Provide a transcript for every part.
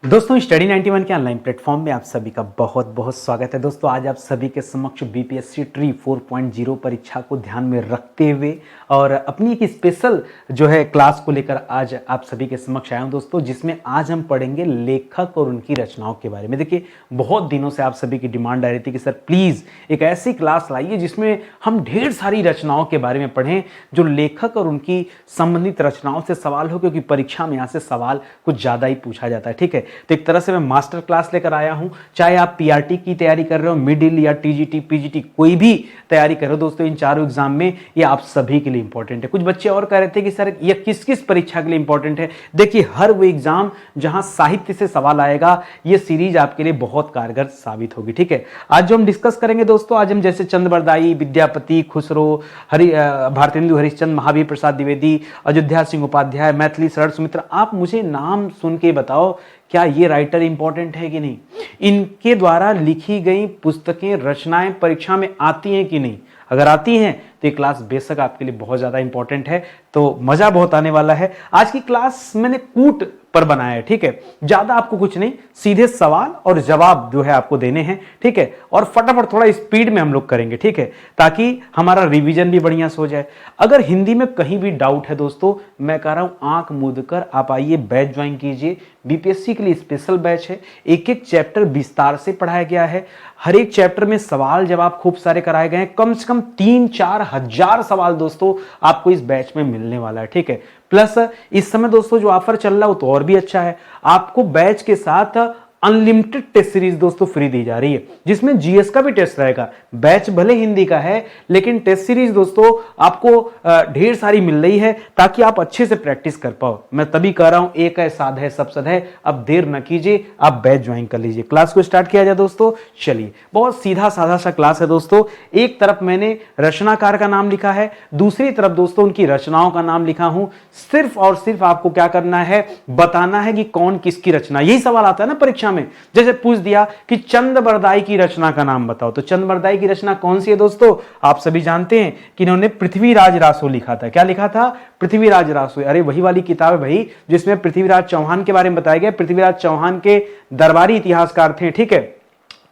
दोस्तों स्टडी 91 के online platform में आप सभी का बहुत बहुत स्वागत है। दोस्तों आज आप सभी के समक्ष बीपीएससी ट्री 4.0 परीक्षा को ध्यान में रखते हुए और अपनी एक स्पेशल जो है क्लास को लेकर आज आप सभी के समक्ष आया हूं दोस्तों, जिसमें आज हम पढ़ेंगे लेखक और उनकी रचनाओं के बारे में। देखिए बहुत दिनों से आप सभी की डिमांड आ रही थी कि सर प्लीज़ एक ऐसी क्लास लाइए जिसमें हम ढेर सारी रचनाओं के बारे में पढ़ें, जो लेखक और उनकी संबंधित रचनाओं से सवाल हो, क्योंकि परीक्षा में यहाँ से सवाल कुछ ज़्यादा ही पूछा जाता है। ठीक है, तो एक तरह से मैं मास्टर क्लास लेकर आया हूं। चाहे आप पीआरटी की तैयारी कर रहे हो, मिडिल या टीजीटी पीजीटी कोई भी तैयारी कर रहे हो दोस्तों, इन चारों एग्जाम में ये आप सभी के लिए इंपॉर्टेंट है। कुछ बच्चे और कह रहे थे कि सर ये किस किस परीक्षा के लिए इंपॉर्टेंट है। देखिए हर वो एग्जाम जहां साहित्य से सवाल आएगा, ये सीरीज आपके लिए बहुत कारगर साबित होगी। ठीक है, आज जो हम डिस्कस करेंगे दोस्तों, आज हम जैसे चंद बरदाई, विद्यापति, खुसरो, भारतेंदु हरिश्चंद्र, महावीर प्रसाद द्विवेदी, अयोध्या सिंह उपाध्याय, मैथिली शरद सुमित्रा, आप मुझे नाम सुन के बताओ क्या ये राइटर इंपॉर्टेंट है कि नहीं। इनके द्वारा लिखी गई पुस्तकें, रचनाएं परीक्षा में आती हैं कि नहीं। अगर आती हैं तो ये क्लास बेशक आपके लिए बहुत ज्यादा इंपॉर्टेंट है, तो मजा बहुत आने वाला है। आज की क्लास मैंने कूट पर बनाया है। ठीक है, ज्यादा आपको कुछ नहीं, सीधे सवाल और जवाब जो है आपको देने हैं। ठीक है, और फटाफट थोड़ा स्पीड में हम लोग करेंगे। ठीक है, ताकि हमारा रिवीजन भी बढ़िया से हो जाए। अगर हिंदी में कहीं भी डाउट है दोस्तों, मैं कह रहा हूं आंख मूंद कर आप आइए, बैच ज्वाइन कीजिए। बीपीएससी के लिए स्पेशल बैच है, एक एक चैप्टर विस्तार से पढ़ाया गया है। हर एक चैप्टर में सवाल जवाब खूब सारे कराए गए हैं। कम से कम 3-4 हजार सवाल दोस्तों आपको इस बैच में मिलने वाला है। ठीक है, प्लस इस समय दोस्तों जो ऑफर चल रहा है वो तो और भी अच्छा है। आपको बैच के साथ अनलिमिटेड टेस्ट सीरीज दोस्तों फ्री दी जा रही है, जिसमें जीएस का भी टेस्ट रहेगा। बैच भले हिंदी का है, लेकिन टेस्ट सीरीज दोस्तों आपको ढेर सारी मिल रही है, ताकि आप अच्छे से प्रैक्टिस कर पाओ। मैं तभी कह रहा हूं एक है साध है सब सद है। अब देर न कीजिए, आप बैच ज्वाइन कर लीजिए। क्लास को स्टार्ट किया जाए दोस्तों। चलिए, बहुत सीधा साधा सा क्लास है दोस्तों। एक तरफ मैंने रचनाकार का नाम लिखा है, दूसरी तरफ दोस्तों उनकी रचनाओं का नाम लिखा हूं। सिर्फ और सिर्फ आपको क्या करना है, बताना है कि कौन किसकी रचना। यही सवाल आता है ना परीक्षा में। जैसे पूछ दिया कि चंद बरदाई की रचना का नाम बताओ, तो चंद बरदाई की रचना कौन सी है दोस्तों। आप सभी जानते हैं कि इन्होंने पृथ्वीराज रासो लिखा था। क्या लिखा था? पृथ्वीराज रासो। अरे वही वाली किताब है भाई जिसमें पृथ्वीराज चौहान के बारे में बताया गया। पृथ्वीराज चौहान के दरबारी इतिहासकार थे। ठीक है,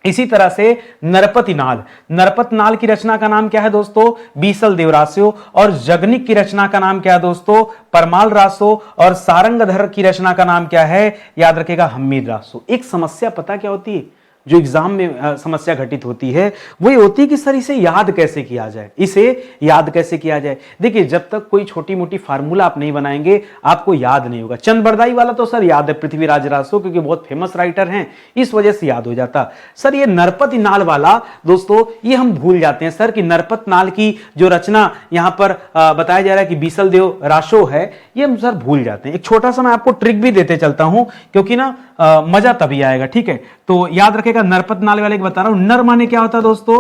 इसी तरह से नरपति नाल, नरपत नाल की रचना का नाम क्या है दोस्तों? बीसल देव रासो। और जगनिक की रचना का नाम क्या है दोस्तों? परमाल रासो। और सारंगधर की रचना का नाम क्या है? याद रखेगा, हमीर रासो। एक समस्या पता क्या होती है जो एग्जाम में समस्या घटित होती है, वो ये होती है कि सर इसे याद कैसे किया जाए, इसे याद कैसे किया जाए। देखिए जब तक कोई छोटी मोटी फार्मूला आप नहीं बनाएंगे, आपको याद नहीं होगा। चंद बरदाई वाला तो सर याद है, पृथ्वीराज रासो, क्योंकि बहुत फेमस राइटर हैं, इस वजह से याद हो जाता। सर ये नरपति नाल वाला दोस्तों, ये हम भूल जाते हैं सर कि नरपत नाल की जो रचना यहां पर बताया जा रहा है कि बीसल देव रासो है, ये हम सर भूल जाते हैं। एक छोटा सा मैं आपको ट्रिक भी देते चलता हूं, क्योंकि ना मजा तभी आएगा। ठीक है, तो याद रखेगा, नरपत नाल वाले बता रहा हूं। नर माने क्या होता है दोस्तों?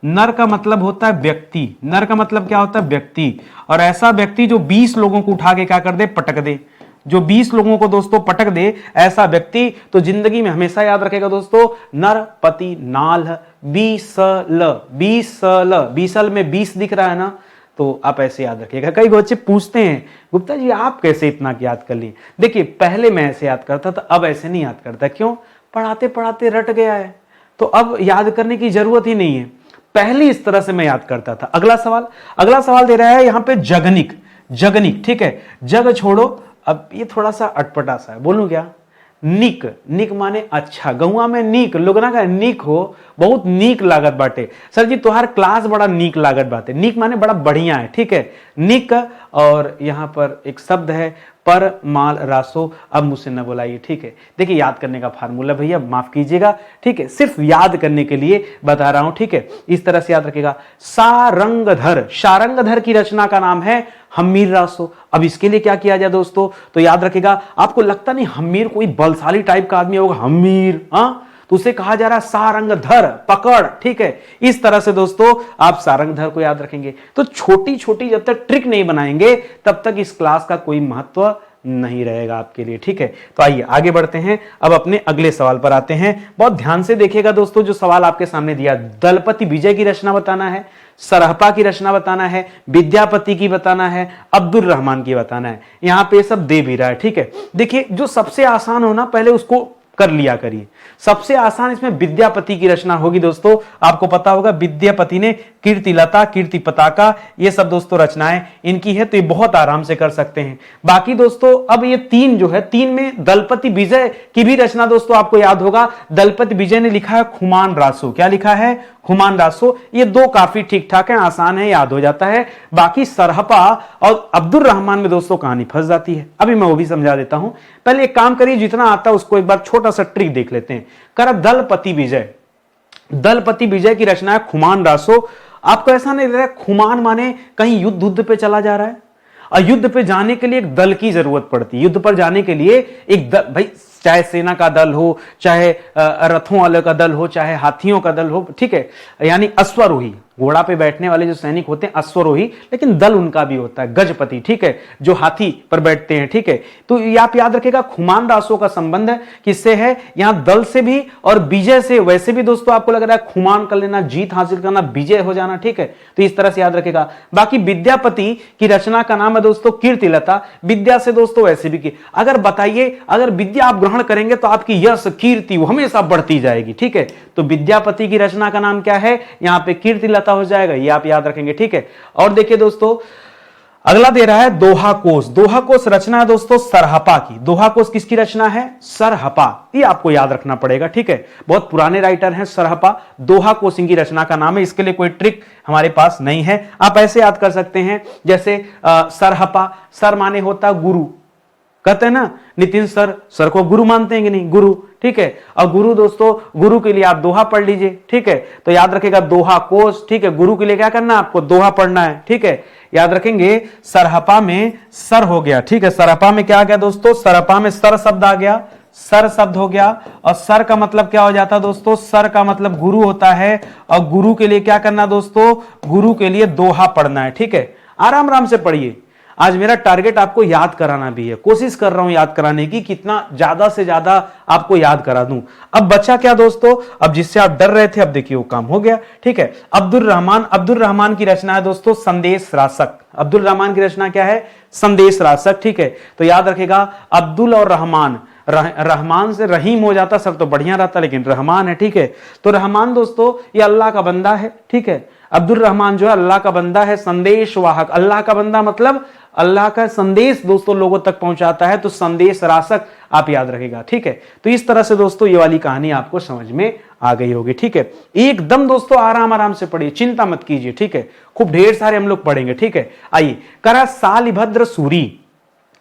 नर का मतलब होता है व्यक्ति। नर का मतलब क्या होता है? व्यक्ति। और ऐसा व्यक्ति जो 20 लोगों को उठा के क्या कर दे? पटक दे। जो 20 लोगों को दोस्तों पटक दे, ऐसा व्यक्ति तो जिंदगी में हमेशा याद रखेगा दोस्तों, नरपति नाल बीसल। बीसल, बीसल में 20 दिख रहा है ना, तो आप ऐसे याद रखिएगा। कई बच्चे पूछते हैं गुप्ता जी आप कैसे इतना याद कर लिए। देखिए पहले मैं ऐसे याद करता था, अब ऐसे नहीं याद करता। क्यों? पढ़ाते पढ़ाते रट गया है, तो अब याद करने की जरूरत ही नहीं है। पहले इस तरह से मैं याद करता था। अगला सवाल दे रहा है यहां पे जगनिक। जगनिक, ठीक है, जग छोड़ो, अब ये थोड़ा सा अटपटा सा है, बोलूं क्या? निक, निक माने अच्छा। गहुआ में नीक, लोग ना कहे नीक हो, बहुत नीक लागत बाटे। सर जी तुम्हार क्लास बड़ा नीक लागत बाटे। नीक माने बड़ा बढ़िया है। ठीक है, निक। और यहां पर एक शब्द है पर माल रासो। अब मुझसे न बुलाइए। ठीक है, देखिए याद करने का फार्मूला भैया माफ कीजिएगा। ठीक है, सिर्फ याद करने के लिए बता रहा हूं। ठीक है, इस तरह से याद रखिएगा। सारंगधर, सारंगधर की रचना का नाम है हमीर रासो। अब इसके लिए क्या किया जाए दोस्तों? तो याद रखिएगा, आपको लगता नहीं हमीर कोई बलशाली टाइप का आदमी होगा, हमीर, हाँ, तो उसे कहा जा रहा है सारंगधर, पकड़। ठीक है, इस तरह से दोस्तों आप सारंगधर को याद रखेंगे। तो छोटी छोटी जब तक ट्रिक नहीं बनाएंगे, तब तक इस क्लास का कोई महत्व नहीं रहेगा आपके लिए। ठीक है, तो आइए आगे बढ़ते हैं। अब अपने अगले सवाल पर आते हैं। बहुत ध्यान से देखिएगा दोस्तों, जो सवाल आपके सामने दिया, दलपति विजय की रचना बताना है, सरहपा की रचना बताना है, विद्यापति की बताना है, अब्दुल रहमान की बताना है। यहां पे सब दे भी रहा है। ठीक है, देखिए जो सबसे आसान हो ना, पहले उसको कर लिया करिए। सबसे आसान इसमें विद्यापति की रचना होगी दोस्तों, आपको पता होगा विद्यापति ने कीर्तिलता, कीर्ति पताका, ये सब दोस्तों रचनाएं इनकी है, तो ये बहुत आराम से कर सकते हैं। बाकी दोस्तों अब ये तीन जो है, तीन में दलपति विजय की भी रचना दोस्तों आपको याद होगा, दलपति विजय ने लिखा है खुमान रासो। क्या लिखा है? खुमान रासो। ये दो काफी ठीक ठाक है, आसान है, याद हो जाता है। बाकी सरहपा और अब्दुल रहमान में दोस्तों कहानी फंस जाती है, अभी मैं वो भी समझा देता हूं। पहले एक काम करिए, जितना आता है उसको एक बार छोटा सा ट्रिक देख लेते हैं। करा दलपति विजय, दलपति विजय की रचना है खुमान रासो। आपको ऐसा नहीं लग रहा है खुमान माने कहीं युद्ध पे चला जा रहा है? और युद्ध पे जाने के लिए एक दल की जरूरत पड़ती है। युद्ध पर जाने के लिए एक दल, भाई चाहे सेना का दल हो, चाहे रथों वाले का दल हो, चाहे हाथियों का दल हो, ठीक है, यानी अश्वरोही, घोड़ा पे बैठने वाले जो सैनिक होते हैं अश्वरोही, लेकिन दल उनका भी होता है गजपति, ठीक है, जो हाथी पर बैठते हैं, ठीक है। तो आप याद रखिएगा खुमान रासो का संबंध है किससे है? यहां दल से भी और विजय से। वैसे भी दोस्तों आपको लग रहा है खुमान कर लेना, जीत हासिल करना, विजय हो जाना, ठीक है, तो इस तरह से याद रखेगा। बाकी विद्यापति की रचना का नाम है दोस्तों कीर्तिलता। विद्या से दोस्तों वैसे भी की, अगर बताइए, अगर विद्या आप ग्रहण करेंगे तो आपकी यश कीर्ति वो हमेशा बढ़ती जाएगी, ठीक है। तो विद्यापति की रचना का नाम क्या है? यहां पे कीर्तिलता हो जाएगा, ये आप याद रखेंगे, ठीक है। और देखिए दोस्तों अगला दे रहा है दोहा कोश। दोहा कोश रचना है दोस्तों सरहपा की। दोहा कोश किसकी रचना है? सरहपा। ये आपको याद रखना पड़ेगा, ठीक है, बहुत पुराने राइटर हैं सरहपा। दोहा कोश इनकी रचना का नाम है। इसके लिए कोई ट्रिक हमारे पास नहीं है, आप ऐसे याद कर सकते हैं जैसे सरहपा, सर माने होता गुरु, कहते हैं ना नितिन सर, सर को गुरु मानते हैं कि नहीं? गुरु, ठीक है। और गुरु दोस्तों, गुरु के लिए आप दोहा पढ़ लीजिए, ठीक है। तो याद रखेगा दोहा कोश, ठीक है। गुरु के लिए क्या करना है? आपको दोहा पढ़ना है, ठीक है। याद रखेंगे सरहपा में सर हो गया, ठीक है। सरहपा में क्या आ गया दोस्तों? सरहपा में सर शब्द आ गया, सर शब्द हो गया। और सर का मतलब क्या हो जाता है दोस्तों? सर का मतलब गुरु होता है। और गुरु के लिए क्या करना दोस्तों? गुरु के लिए दोहा पढ़ना है, ठीक है। आराम आराम से पढ़िए। आज मेरा टारगेट आपको याद कराना भी है, कोशिश कर रहा हूं याद कराने की, कितना ज्यादा से ज्यादा आपको याद करा दूं। अब बचा क्या दोस्तों? अब जिससे आप डर रहे थे, अब देखिए वो काम हो गया, ठीक है। अब्दुल रहमान, अब्दुल रहमान की रचना है दोस्तों संदेश रासक। अब्दुल रहमान की रचना क्या है? संदेश रासक, ठीक है। तो याद रखेगा अब्दुल और रहमान, रहमान से रहीम हो जाता सब तो बढ़िया रहता, लेकिन रहमान है, ठीक है। तो रहमान दोस्तों ये अल्लाह का बंदा है, ठीक है। अब्दुल रहमान जो है अल्लाह का बंदा है, संदेश वाहक। अल्लाह का बंदा मतलब अल्लाह का संदेश दोस्तों लोगों तक पहुंचाता है, तो संदेश रासक आप याद रखेगा, ठीक है। तो इस तरह से दोस्तों ये वाली कहानी आपको समझ में आ गई होगी, ठीक है। एकदम दोस्तों आराम आराम से पढ़िए, चिंता मत कीजिए, ठीक है। खूब ढेर सारे हम लोग पढ़ेंगे, ठीक है। आइए, करा सालिभद्र सूरी,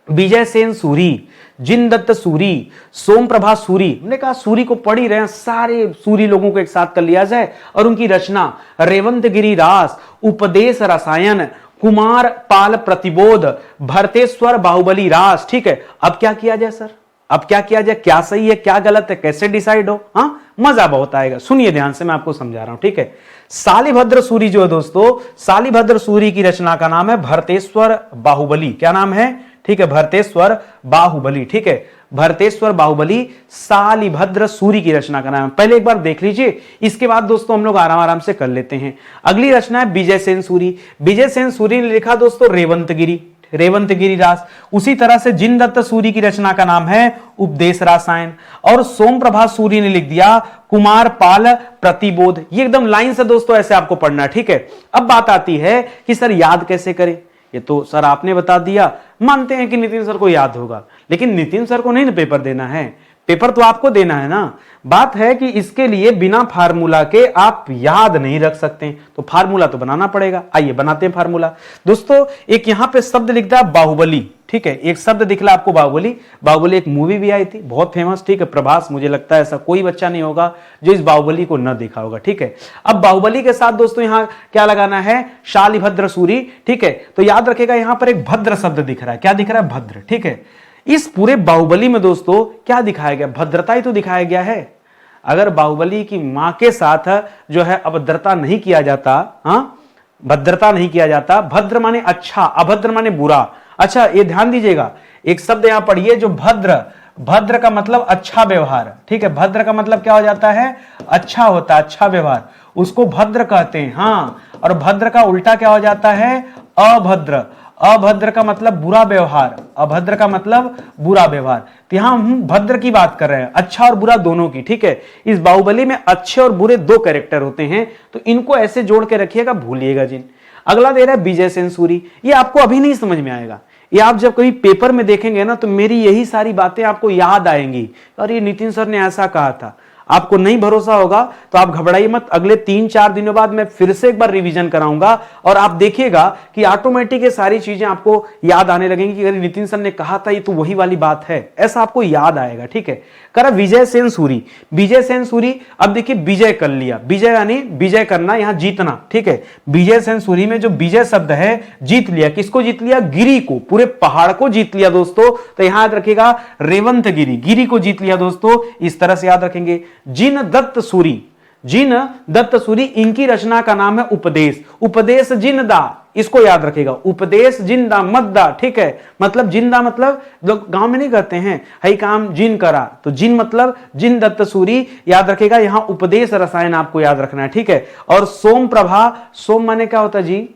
विजय सेन सूरी, जिनदत्त सूरी, सोमप्रभा सूरी। हमने कहा सूरी को पढ़ ही रहे हैं, सारे सूरी लोगों को एक साथ कर लिया जाए। और उनकी रचना रेवंत गिरी रास, उपदेश रसायन, कुमार पाल प्रतिबोध, भरतेश्वर बाहुबली रास, ठीक है। अब क्या किया जाए सर? अब क्या किया जाए? क्या सही है, क्या गलत है, कैसे डिसाइड हो? हाँ, मजा बहुत आएगा, सुनिए ध्यान से, मैं आपको समझा रहा हूं, ठीक है। सालिभद्र सूरी जो है दोस्तों, सालिभद्र सूरी की रचना का नाम है भरतेश्वर बाहुबली। क्या नाम है? ठीक है, भरतेश्वर बाहुबली, ठीक है। भरतेश्वर बाहुबली सालिभद्र सूरी की रचना का नाम है। पहले एक बार देख लीजिए, इसके बाद दोस्तों हम लोग आराम आराम से कर लेते हैं। अगली रचना है विजय सेन सूरी। विजय सेन सूरी ने लिखा दोस्तों रेवंतगिरी, रेवंतगिरी रास। उसी तरह से जिनदत्त सूरी की रचना का नाम है उपदेश रसायन। और सोमप्रभा सूरी ने लिख दिया कुमार पाल प्रतिबोध। ये एकदम लाइन से दोस्तों ऐसे आपको पढ़ना है, ठीक है। अब बात आती है कि सर याद कैसे करें? ये तो सर आपने बता दिया, मानते हैं कि नितिन सर को याद होगा, लेकिन नितिन सर को नहीं ना पेपर देना है, पेपर तो आपको देना है ना। बात है कि इसके लिए बिना फार्मूला के आप याद नहीं रख सकते, तो फार्मूला तो बनाना पड़ेगा। आइए बनाते हैं फार्मूला। दोस्तों एक यहां पे शब्द लिखता है बाहुबली, ठीक है। एक शब्द दिखला आपको बाहुबली। बाहुबली एक मूवी भी आई थी बहुत फेमस, ठीक है, प्रभास। मुझे लगता है ऐसा कोई बच्चा नहीं होगा जो इस बाहुबली को न देखा होगा, ठीक है। अब बाहुबली के साथ दोस्तों यहां क्या लगाना है? शालिभद्र सूरी, ठीक है। तो याद रखेगा यहां पर एक भद्र शब्द दिख रहा है। क्या दिख रहा है? भद्र, ठीक है। इस पूरे बाहुबली में दोस्तों क्या दिखाया गया? भद्रता ही तो दिखाया गया है। अगर बाहुबली की मां के साथ जो है अभद्रता नहीं किया जाता, हाँ, भद्रता नहीं किया जाता, भद्र माने अच्छा, अभद्र माने बुरा। अच्छा ये ध्यान दीजिएगा, एक शब्द यहां पढ़िए जो भद्र, भद्र का मतलब अच्छा व्यवहार, ठीक है। भद्र का मतलब क्या हो जाता है? अच्छा होता है, अच्छा व्यवहार, उसको भद्र कहते हैं, हाँ। और भद्र का उल्टा क्या हो जाता है? अभद्र। अभद्र का मतलब बुरा व्यवहार, अभद्र का मतलब बुरा व्यवहार। तो यहां हम भद्र की बात कर रहे हैं, अच्छा और बुरा दोनों की, ठीक है। इस बाहुबली में अच्छे और बुरे दो कैरेक्टर होते हैं, तो इनको ऐसे जोड़ के रखिएगा, भूलिएगा जिन। अगला दे रहा है विजय सेन सूरी, ये आपको अभी नहीं समझ में आएगा, ये आप जब कभी पेपर में देखेंगे ना तो मेरी यही सारी बातें आपको याद आएंगी, और ये नितिन सर ने ऐसा कहा था। आपको नहीं भरोसा होगा तो आप घबराइए मत, अगले 3-4 दिनों बाद मैं फिर से एक बार रिवीजन कराऊंगा और आप देखिएगा कि ऑटोमेटिक ये सारी चीजें आपको याद आने लगेंगी कि अरे नितिन सर ने कहा था ये तो वही वाली बात है, ऐसा आपको याद आएगा, ठीक है। करा विजय सेन सूरी, विजय सेन सूरी, अब देखिए विजय कर लिया, विजय यानी विजय करना, यहां जीतना, ठीक है। विजय सेन सूरी में जो विजय शब्द है, जीत लिया, किसको जीत लिया? गिरी को, पूरे पहाड़ को जीत लिया दोस्तों। तो यहां याद रखिएगा रेवंत गिरी, गिरी को जीत लिया दोस्तों, इस तरह से याद रखेंगे। जिन दत्त सूरी, जिन दत्त सूरी, इनकी रचना का नाम है उपदेश, उपदेश जिंदा, इसको याद रखेगा, उपदेश जिंदा मद्दा, ठीक है। मतलब जिंदा मतलब लोग गांव में नहीं कहते हैं हई काम जिन करा, तो जिन मतलब जिन दत्त सूरी, याद रखेगा। यहां उपदेश रसायन आपको याद रखना है, ठीक है। और सोम प्रभा, सोम माने क्या होता है जी?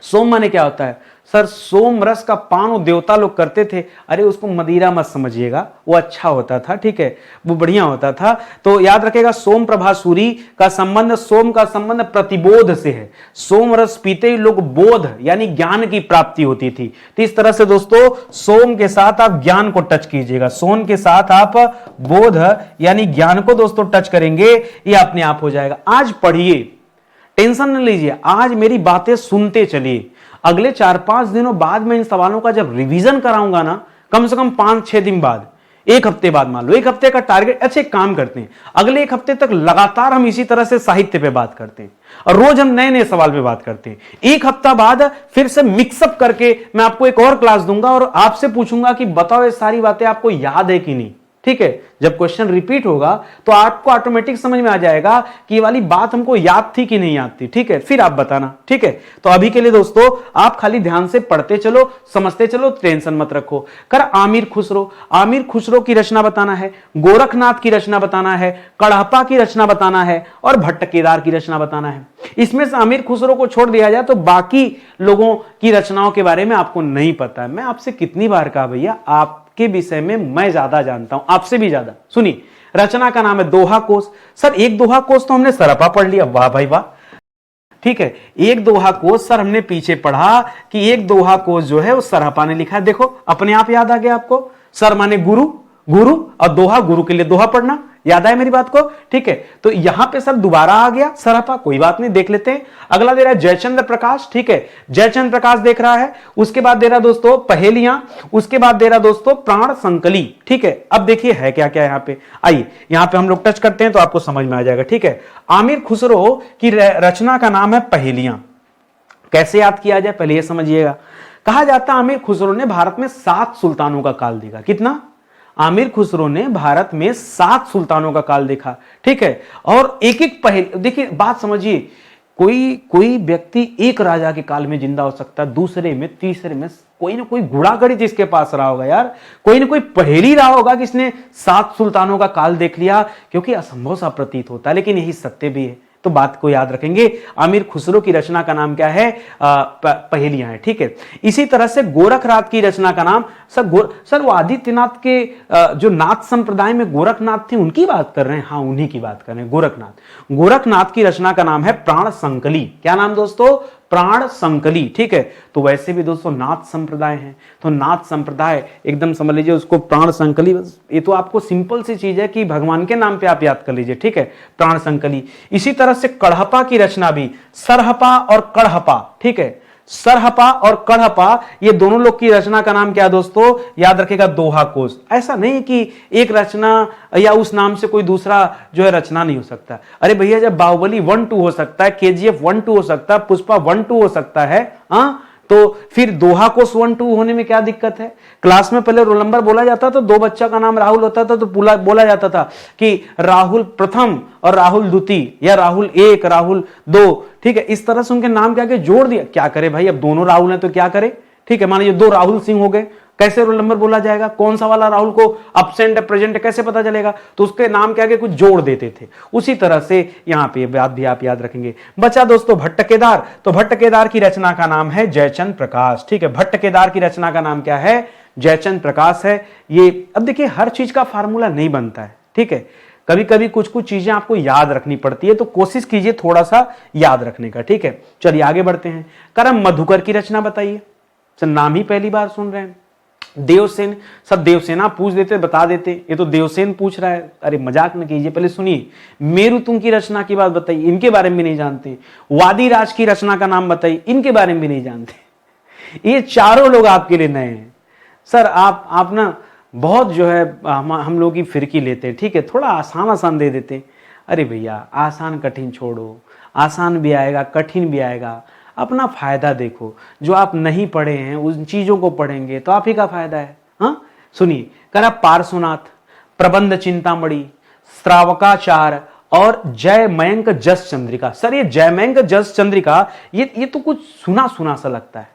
सोम माने क्या होता है सर? सोम रस का पान वो देवता लोग करते थे, अरे उसको मदिरा मत समझिएगा, वो अच्छा होता था, ठीक है, वो बढ़िया होता था। तो याद रखेगा सोम प्रभा सूरी का संबंध, सोम का संबंध प्रतिबोध से है, सोम रस पीते ही लोग बोध यानी ज्ञान की प्राप्ति होती थी। तो इस तरह से दोस्तों सोम के साथ आप ज्ञान को टच कीजिएगा, सोम के साथ आप बोध यानी ज्ञान को दोस्तों टच करेंगे, ये अपने आप हो जाएगा। आज पढ़िए, टेंशन न लीजिए, आज मेरी बातें सुनते चलिए, अगले 4-5 दिनों बाद मैं इन सवालों का जब रिवीजन कराऊंगा ना, कम से कम 5-6 दिन बाद, एक हफ्ते बाद, मान लो एक हफ्ते का टारगेट। अच्छे काम करते हैं, अगले एक हफ्ते तक लगातार हम इसी तरह से साहित्य पे बात करते हैं और रोज हम नए नए सवाल पे बात करते हैं। एक हफ्ता बाद फिर से मिक्सअप करके मैं आपको एक और क्लास दूंगा और आपसे पूछूंगा कि बताओ ये सारी बातें आपको याद है कि नहीं, ठीक है। जब क्वेश्चन रिपीट होगा तो आपको ऑटोमेटिक समझ में आ जाएगा कि ये वाली बात हमको याद थी कि नहीं याद थी, ठीक है। फिर आप बताना, ठीक है। तो अभी के लिए दोस्तों आप खाली ध्यान से पढ़ते चलो, समझते चलो, टेंशन मत रखो। कर आमिर खुसरो, आमिर खुसरो की रचना बताना है, गोरखनाथ की रचना बताना है, कड़हपा की रचना बताना है और भट्ट केदार की रचना बताना है। इसमें से आमिर खुसरो को छोड़ दिया जाए तो बाकी लोगों की रचनाओं के बारे में आपको नहीं पता है। मैं आपसे कितनी बार कहा भैया, आप के विषय में मैं ज्यादा जानता हूं, आपसे भी ज्यादा। सुनिए, रचना का नाम है दोहा कोश। सर एक दोहा कोश तो हमने सरपा पढ़ लिया, वाह भाई वाह, ठीक है। एक दोहा कोश सर हमने पीछे पढ़ा कि एक दोहा कोश जो है वो सरहपा ने लिखा है, देखो अपने आप याद आ गया आपको। सर माने गुरु, गुरु और दोहा, गुरु के लिए दोहा पढ़ना, याद आया मेरी बात को, ठीक है। तो यहां पे सर दोबारा आ गया सरहपा, कोई बात नहीं, देख लेते हैं। अगला दे रहा है जयचंद्र प्रकाश, ठीक है, जयचंद्र प्रकाश देख रहा है। उसके बाद दे रहा दोस्तों पहेलियां, उसके बाद दे रहा दोस्तों प्राण संकली, ठीक है। अब देखिए है क्या क्या यहां पे, आइए यहां पे हम लोग टच करते हैं तो आपको समझ में आ जाएगा, ठीक है। आमिर खुसरो की रचना का नाम है पहेलियां। कैसे याद किया जाए पहले ये समझिएगा। कहा जाता है आमिर खुसरो ने भारत में 7 सुल्तानों का काल देखा। कितना? आमिर खुसरो ने भारत में 7 सुल्तानों का काल देखा, ठीक है। और एक एक पहले, देखिए बात समझिए, कोई व्यक्ति एक राजा के काल में जिंदा हो सकता है, दूसरे में, तीसरे में कोई ना कोई गुड़ागणित इसके पास रहा होगा यार, कोई ना कोई पहेली रहा होगा कि इसने 7 सुल्तानों का काल देख लिया, क्योंकि असंभव सा प्रतीत होता है लेकिन यही सत्य भी है। तो बात को याद रखेंगे, आमिर खुसरो की रचना का नाम क्या है? पहेलियां है, ठीक है। इसी तरह से गोरखनाथ की रचना का नाम, सर वो आदित्यनाथ के जो नाथ संप्रदाय में गोरखनाथ थे उनकी बात कर रहे हैं? हाँ उन्हीं की बात कर रहे हैं, गोरखनाथ। गोरखनाथ की रचना का नाम है प्राण संकली। क्या नाम दोस्तों? प्राण संकली, ठीक है। तो वैसे भी दोस्तों नाथ संप्रदाय है, तो नाथ संप्रदाय एकदम समझ लीजिए उसको प्राण संकली। ये तो आपको सिंपल सी चीज है कि भगवान के नाम पे आप याद कर लीजिए, ठीक है, प्राण संकली। इसी तरह से कड़हपा की रचना भी, सरहपा और कड़हपा, ठीक है, सरहपा और कड़हपा, ये दोनों लोग की रचना का नाम क्या है दोस्तों? याद रखेगा दोहा कोश। ऐसा नहीं कि एक रचना या उस नाम से कोई दूसरा जो है रचना नहीं हो सकता। अरे भैया जब बाहुबली 1-2 हो सकता है, KGF 1-2 हो सकता है, पुष्पा 1-2 हो सकता है, हाँ, तो फिर दोहा कोश 1-2 होने में क्या दिक्कत है? क्लास में पहले रोल नंबर बोला जाता तो 2 बच्चा का नाम राहुल होता था तो बोला जाता था कि राहुल प्रथम और राहुल द्वितीय, या राहुल 1, राहुल 2, ठीक है। इस तरह से उनके नाम क्या के जोड़ दिया। क्या करे भाई, अब दोनों राहुल हैं तो क्या करे, ठीक है, मान लीजिए 2 राहुल सिंह हो गए, कैसे रोल नंबर बोला जाएगा, कौन सा वाला राहुल को अब्सेंट है प्रेजेंट है कैसे पता चलेगा, तो उसके नाम के आगे कुछ जोड़ देते थे। उसी तरह से यहां पे बात भी आप याद रखेंगे। बचा दोस्तों भट्ट केदार, तो भट्ट केदार की रचना का नाम है जयचंद प्रकाश। ठीक है, भट्ट केदार की रचना का नाम क्या है, जयचंद प्रकाश है। ये अब देखिए हर चीज का फार्मूला नहीं बनता है, ठीक है, कभी कभी कुछ कुछ चीजें आपको याद रखनी पड़ती है, तो कोशिश कीजिए थोड़ा सा याद रखने का। ठीक है, चलिए आगे बढ़ते हैं। करम मधुकर की रचना बताइए, नाम ही पहली बार सुन रहे हैं। देवसेन, सब देवसेना पूछ देते बता देते, ये तो देवसेन पूछ रहा है, अरे मजाक न कीजिए, पहले सुनिए। मेरुतुंग की रचना की बात बताइए, इनके बारे में भी नहीं जानते। वादीराज की रचना का नाम बताइए, इनके बारे में भी नहीं जानते। ये चारों लोग आपके लिए नए हैं। सर आप ना बहुत जो है हम लोग की फिरकी लेते हैं, ठीक है, थोड़ा आसान आसान दे देते हैं। अरे भैया आसान कठिन छोड़ो, आसान भी आएगा कठिन भी आएगा, अपना फायदा देखो। जो आप नहीं पढ़े हैं उन चीजों को पढ़ेंगे तो आप ही का फायदा है। हाँ सुनिए, करा पार्श्वनाथ, प्रबंध चिंतामणि, श्रावकाचार और जय मयंक जस चंद्रिका। सर ये जय मयंक जस चंद्रिका ये तो कुछ सुना सुना सा लगता है।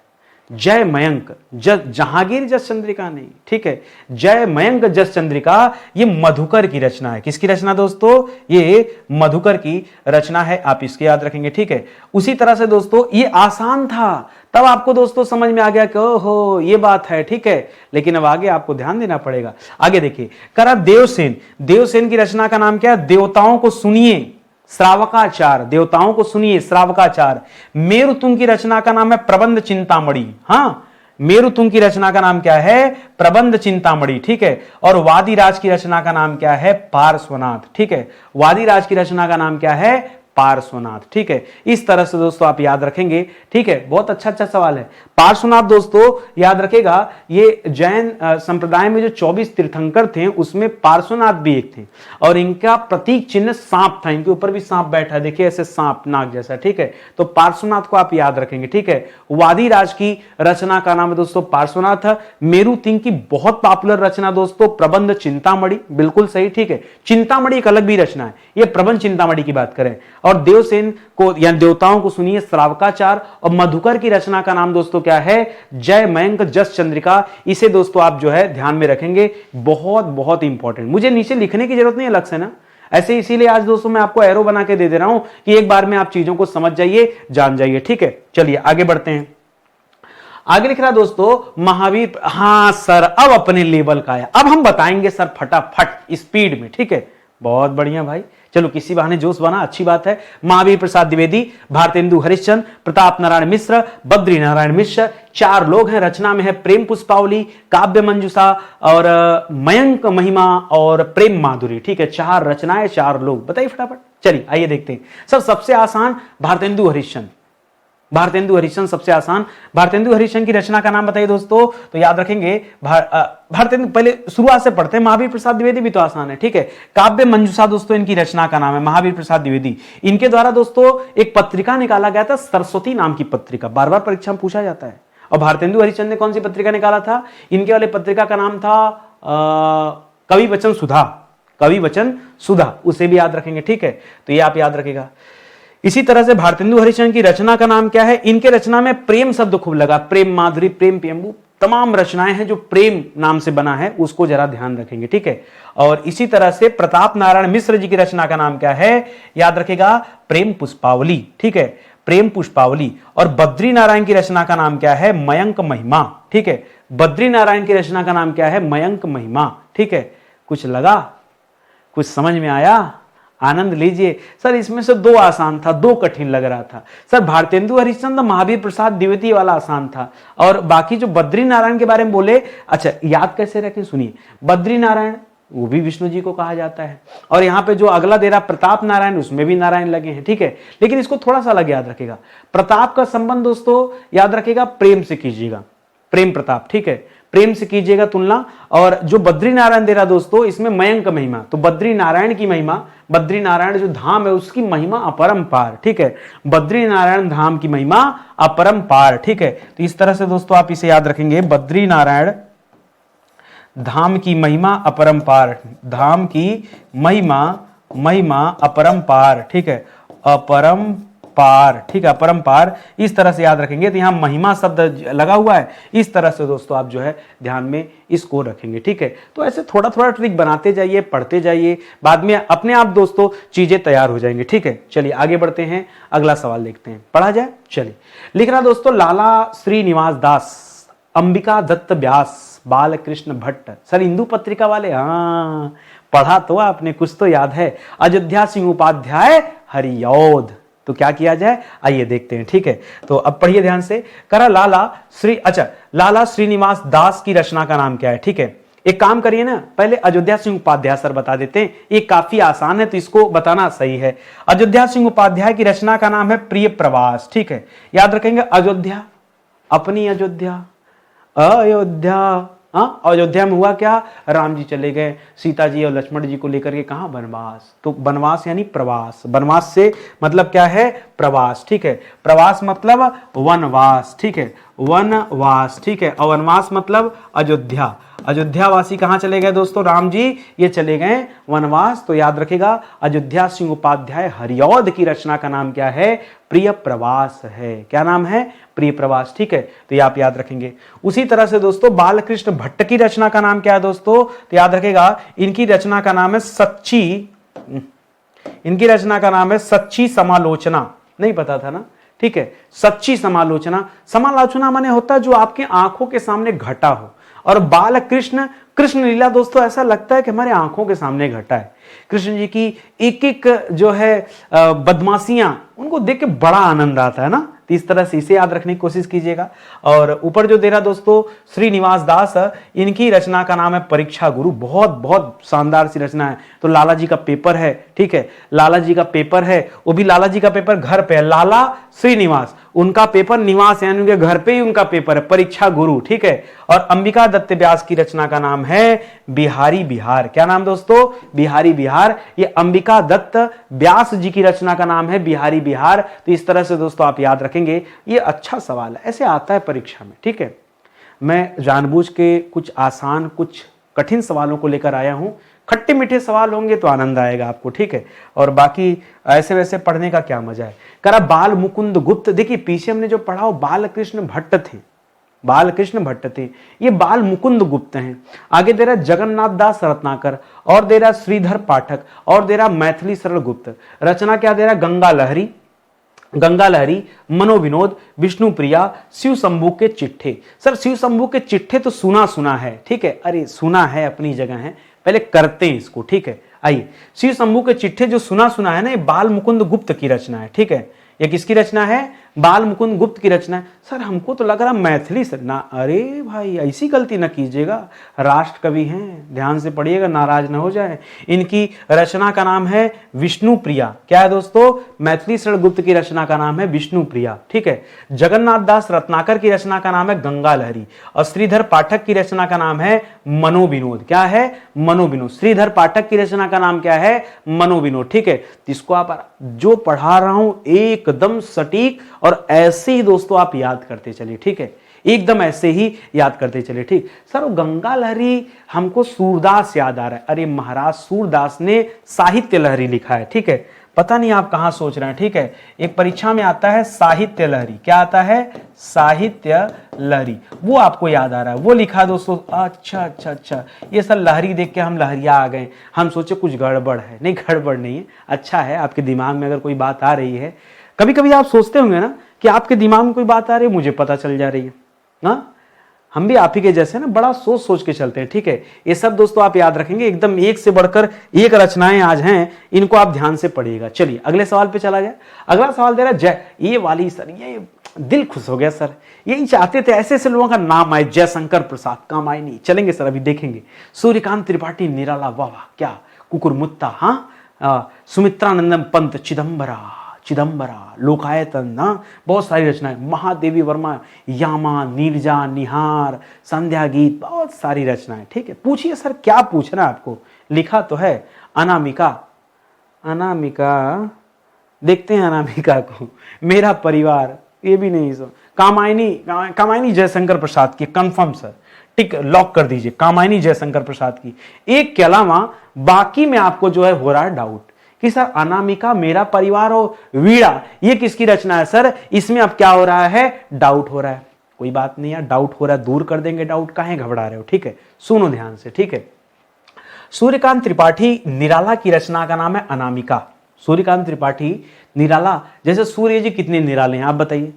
जय मयंक जहांगीर जस चंद्रिका नहीं, ठीक है, जय मयंक जस चंद्रिका ये मधुकर की रचना है। किसकी रचना दोस्तों, ये मधुकर की रचना है, आप इसके याद रखेंगे। ठीक है, उसी तरह से दोस्तों ये आसान था, तब आपको दोस्तों समझ में आ गया कि ओहो ये बात है, ठीक है, लेकिन अब आगे आपको ध्यान देना पड़ेगा। आगे देखिए, करा देवसेन, देवसेन की रचना का नाम क्या है, देवताओं को सुनिए, श्रावकाचार, देवताओं को सुनिए, श्रावकाचार। मेरुतुंग की रचना का नाम है प्रबंध चिंतामणि। हाँ, मेरुतुंग की रचना का नाम क्या है, प्रबंध चिंतामणि। ठीक है, और वादीराज की रचना का नाम क्या है, पार्श्वनाथ। ठीक है, वादीराज की रचना का नाम क्या है, पार्श्वनाथ। ठीक है, इस तरह से दोस्तों आप याद रखेंगे। ठीक है, बहुत अच्छा सवाल है। पार्श्वनाथ दोस्तों याद रखेगा, ये जैन संप्रदाय में जो 24 तीर्थंकर थे उसमें पार्श्वनाथ भी एक थे, और इनका प्रतीक चिन्ह सांप था, इनके ऊपर भी सांप बैठा है, देखिए ऐसे सांप नाग जैसा। ठीक है, तो पार्श्वनाथ को आप याद रखेंगे। ठीक है, वादीराज की रचना का नाम है दोस्तों पार्श्वनाथ। मेरुतिंग की बहुत पॉपुलर रचना दोस्तों प्रबंध चिंतामणि, बिल्कुल सही। ठीक है, चिंतामणि एक अलग भी रचना है, ये प्रबंध चिंतामणि की बात करें। और देवसेन को या देवताओं को सुनिए, श्रावकाचार। और मधुकर की रचना का नाम दोस्तों क्या है, जय मयंक जस चंद्रिका। इसे दोस्तों आप जो है ध्यान में रखेंगे, बहुत बहुत इंपॉर्टेंट। मुझे नीचे लिखने की जरूरत नहीं है, लक्ष्य ना ऐसे, इसीलिए आज दोस्तों मैं आपको एरो बना के दे दे रहा हूं कि एक बार में आप चीजों को समझ जाइए, जान जाइए। ठीक है, चलिए आगे बढ़ते हैं। आगे लिख रहा दोस्तों महावीर। हाँ सर, अब अपने लेवल का है, अब हम बताएंगे सर फटाफट स्पीड में। ठीक है, बहुत बढ़िया भाई, चलो किसी बहाने जोश बना, अच्छी बात है। महावीर प्रसाद द्विवेदी, भारतेंदु हरिश्चंद्र, प्रताप नारायण मिश्र, बद्री नारायण मिश्र, 4 लोग हैं। रचना में है प्रेम पुष्पावली, काव्य मंजूषा और मयंक महिमा और प्रेम माधुरी। ठीक है, 4 रचनाएं, 4 लोग, बताइए फटाफट। चलिए आइए देखते हैं। सर सबसे आसान भारतेंदु हरिश्चंद्र, भारतेंदु हरिश्चंद्र सबसे आसान। भारतेंदु हरिश्चंद्र की रचना का नाम बताइए दोस्तों, तो याद रखेंगे भारतेंदु, पहले शुरुआत से पढ़ते हैं। महावीर प्रसाद द्विवेदी भी तो आसान है। ठीक है, काव्य मंजूषा दोस्तों इनकी रचना का नाम है, महावीर प्रसाद द्विवेदी। इनके द्वारा दोस्तों एक पत्रिका निकाला गया था, सरस्वती नाम की पत्रिका, बार बार परीक्षा में पूछा जाता है। और भारतेंदु हरिश्चंद्र ने कौन सी पत्रिका निकाला था, इनके वाले पत्रिका का नाम था कवि वचन सुधा, कवि वचन सुधा, उसे भी याद रखेंगे। ठीक है, तो ये आप याद रखेगा। इसी तरह से भारतेंदु हरिश्चंद्र की रचना का नाम क्या है, इनके रचना में प्रेम शब्द खूब लगा, प्रेम माधुरी, प्रेम पेम्बू, तमाम रचनाएं हैं जो प्रेम नाम से बना है, उसको जरा ध्यान रखेंगे। ठीक है, और इसी तरह से प्रताप नारायण मिश्र जी की रचना का नाम क्या है, याद रखेगा प्रेम पुष्पावली। ठीक है, प्रेम पुष्पावली। और बद्री नारायण की रचना का नाम क्या है, मयंक महिमा। ठीक है, बद्री नारायण की रचना का नाम क्या है, मयंक महिमा। ठीक है, कुछ लगा, कुछ समझ में आया, आनंद लीजिए। सर इसमें से 2 आसान था, 2 कठिन लग रहा था। सर भारतेंदु हरिश्चंद्र महावीर प्रसाद द्विवेदी वाला आसान था, और बाकी जो बद्री नारायण के बारे में बोले, अच्छा याद कैसे रखें, सुनिए। बद्री नारायण वो भी विष्णु जी को कहा जाता है, और यहाँ पे जो अगला दे रहा प्रताप नारायण, उसमें भी नारायण लगे हैं। ठीक है, लेकिन इसको थोड़ा सा अलग याद रखेगा। प्रताप का संबंध दोस्तों याद रखेगा प्रेम से कीजिएगा, प्रेम प्रताप। ठीक है, प्रेम से कीजिएगा तुलना। और जो बद्री नारायण दे रहा दोस्तों, इसमें मयंक महिमा, तो बद्री नारायण की महिमा, बद्री नारायण जो धाम है उसकी महिमा अपरंपार। ठीक है, बद्री नारायण धाम की महिमा अपरंपार। ठीक है, तो इस तरह से दोस्तों आप इसे याद रखेंगे, बद्री नारायण धाम की महिमा अपरंपार, धाम की महिमा, महिमा अपरंपार। ठीक है, अपरंपार। पार, ठीक है, अपरंपार, इस तरह से याद रखेंगे। तो यहाँ महिमा शब्द लगा हुआ है, इस तरह से दोस्तों आप जो है ध्यान में इसको रखेंगे, ठीक है। तो ऐसे थोड़ा थोड़ा ट्रिक बनाते जाइए, पढ़ते जाइए, बाद में अपने आप दोस्तों चीजें तैयार हो जाएंगी, ठीक है। चलिए आगे बढ़ते हैं, अगला सवाल देखते हैं, पढ़ा जाए। चलिए लिख रहा दोस्तों, लाला श्रीनिवास दास, अंबिका दत्त व्यास, बालकृष्ण भट्ट। सर हिंदू पत्रिका वाले, हाँ पढ़ा तो आपने, कुछ तो याद है। अयोध्या सिंह उपाध्याय, हरिऔध। तो क्या किया जाए, आइए देखते हैं, ठीक है। तो अब पढ़िए ध्यान से। करा लाला श्रीनिवास दास की रचना का नाम क्या है, ठीक है। एक काम करिए ना, पहले अयोध्या सिंह उपाध्याय सर बता देते हैं, ये काफी आसान है तो इसको बताना सही है। अयोध्या सिंह उपाध्याय की रचना का नाम है प्रिय प्रवास, ठीक है। याद रखेंगे, अयोध्या, अपनी अयोध्या, अयोध्या। अयोध्या में हुआ क्या, राम जी चले गए सीता जी और लक्ष्मण जी को लेकर के, कहां, वनवास। तो वनवास यानी प्रवास, वनवास से मतलब क्या है, प्रवास, ठीक है। प्रवास मतलब वनवास, ठीक है, वनवास, ठीक है। और वनवास मतलब अयोध्या। अयोध्यावासी कहां चले गए दोस्तों, राम जी ये चले गए वनवास। तो याद रखेगा, अयोध्या सिंह उपाध्याय हरिऔध की रचना का नाम क्या है, प्रिय प्रवास है। क्या नाम है, प्रिय प्रवास, ठीक है। तो ये आप याद रखेंगे। उसी तरह से दोस्तों बालकृष्ण भट्ट की रचना का नाम क्या है दोस्तों, तो याद रखेगा, इनकी रचना का नाम है इनकी रचना का नाम है सच्ची समालोचना। नहीं पता था ना, ठीक है। सच्ची समालोचना, समालोचना माने होता है जो आपके आंखों के सामने घटा हो। और बालकृष्ण, कृष्ण लीला दोस्तों ऐसा लगता है कि हमारे आंखों के सामने घटा है। कृष्ण जी की एक एक जो है बदमाशियां, उनको देख के बड़ा आनंद आता है ना। तो इस तरह से इसे याद रखने की कोशिश कीजिएगा। और ऊपर जो दे रहा दोस्तों, श्रीनिवास दास, इनकी रचना का नाम है परीक्षा गुरु। बहुत बहुत शानदार सी रचना है। तो लाला जी का पेपर है, ठीक है, लाला जी का पेपर है, वो भी लाला जी का पेपर घर पे है। लाला श्रीनिवास, उनका पेपर निवास यानी उनके घर पे ही उनका पेपर है, परीक्षा गुरु, ठीक है। और अंबिका दत्त व्यास की रचना का नाम है बिहारी बिहार। क्या नाम दोस्तों, बिहारी बिहार। ये अंबिका दत्त व्यास जी की रचना का नाम है बिहारी बिहार। तो इस तरह से दोस्तों आप याद रखेंगे। ये अच्छा सवाल है, ऐसे आता है परीक्षा में, ठीक है। मैं जानबूझ के कुछ आसान कुछ कठिन सवालों को लेकर आया हूं। खट्टे मीठे सवाल होंगे तो आनंद आएगा आपको, ठीक है। और बाकी ऐसे वैसे पढ़ने का क्या मजा है। करा बाल मुकुंद गुप्त, देखिए पीछे हमने जो पढ़ा वो बालकृष्ण भट्ट थे, बालकृष्ण भट्ट थे, ये बाल मुकुंद गुप्त हैं। आगे दे रहा जगन्नाथ दास रत्नाकर, और दे रहा श्रीधर पाठक, और दे रहा मैथिली सरल गुप्त। रचना क्या दे रहा, गंगा लहरी, मनोविनोद, विष्णु प्रिया, शिव शंभू के चिट्ठे। सर शिव शंभू के चिट्ठे तो सुना है, ठीक है, अरे सुना है अपनी जगह है, पहले करते हैं इसको, ठीक है। आइए, शिव शंभू के चिट्ठे जो सुना है ना, ये बाल मुकुंद गुप्त की रचना है, ठीक है। ये किसकी रचना है, बाल मुकुंद गुप्त की रचना है। सर हमको तो लग रहा मैथिली से ना, अरे भाई ऐसी गलती ना कीजिएगा, राष्ट्र कवि हैं, ध्यान से पढ़िएगा, नाराज ना हो जाए। इनकी रचना का नाम है विष्णु प्रिया। क्या है दोस्तों, मैथिली शरण गुप्त की रचना का नाम है विष्णु प्रिया, ठीक है। जगन्नाथ दास रत्नाकर की रचना का नाम है गंगा लहरी, और श्रीधर पाठक की रचना का नाम है मनोविनोद। क्या है, मनोविनोद। श्रीधर पाठक की रचना का नाम क्या है, मनोविनोद, ठीक है। इसको आप जो पढ़ा रहा हूं एकदम सटीक और ऐसे ही दोस्तों आप याद करते चलिए, ठीक है, एकदम ऐसे ही याद करते चलिए, ठीक। सर वो गंगा लहरी हमको सूरदास याद आ रहा है, अरे महाराज सूरदास ने साहित्य लहरी लिखा है, ठीक है। पता नहीं आप कहां सोच रहे हैं, ठीक है। एक परीक्षा में आता है साहित्य लहरी, क्या आता है, साहित्य लहरी, वो आपको याद आ रहा है, वो लिखा दोस्तों। अच्छा, ये सर लहरी देख के हम लहरिया आ गए, हम सोचे कुछ गड़बड़ है। नहीं, गड़बड़ नहीं है, अच्छा है। आपके दिमाग में अगर कोई बात आ रही है, कभी कभी आप सोचते होंगे ना कि आपके दिमाग में कोई बात आ रही है, मुझे पता चल जा रही है ना। हम भी आप ही के जैसे ना बड़ा सोच के चलते हैं, ठीक है। ये सब दोस्तों आप याद रखेंगे, एकदम एक से बढ़कर एक रचनाएं आज हैं, इनको आप ध्यान से पढ़िएगा। चलिए अगले सवाल पे चला जाए। अगला सवाल दे रहा जय, ये वाली सर, ये दिल खुश हो गया सर, यही चाहते थे ऐसे ऐसे लोगों का नाम आए, जयशंकर प्रसाद, काम आए नहीं, चलेंगे सर, अभी देखेंगे। सूर्यकांत त्रिपाठी निराला, वाह वाह, क्या कुकुरमुत्ता, हाँ, सुमित्रानंदम पंत, चिदम्बरा, लोकायतन, ना बहुत सारी रचनाएं, महादेवी वर्मा, यामा, नीरजा, निहार, संध्या गीत, बहुत सारी रचनाएं, ठीक है। पूछिए सर क्या पूछना है आपको, लिखा तो है अनामिका, देखते हैं अनामिका को, मेरा परिवार, ये भी नहीं सर, कामायनी जयशंकर प्रसाद की, कंफर्म सर, टिक लॉक कर दीजिए, कामायनी जयशंकर प्रसाद की। एक के अलावा बाकी में आपको जो है हो रहा है डाउट, कि सर अनामिका मेरा परिवार और वीणा ये किसकी रचना है सर, इसमें अब क्या हो रहा है, डाउट हो रहा है। कोई बात नहीं यार, डाउट हो रहा है, दूर कर देंगे डाउट, काहे घबरा रहे हो, ठीक है, सुनो ध्यान से, ठीक है। सूर्यकांत त्रिपाठी निराला की रचना का नाम है अनामिका। सूर्यकांत त्रिपाठी निराला, जैसे सूर्य जी कितने निराले हैं आप बताइए,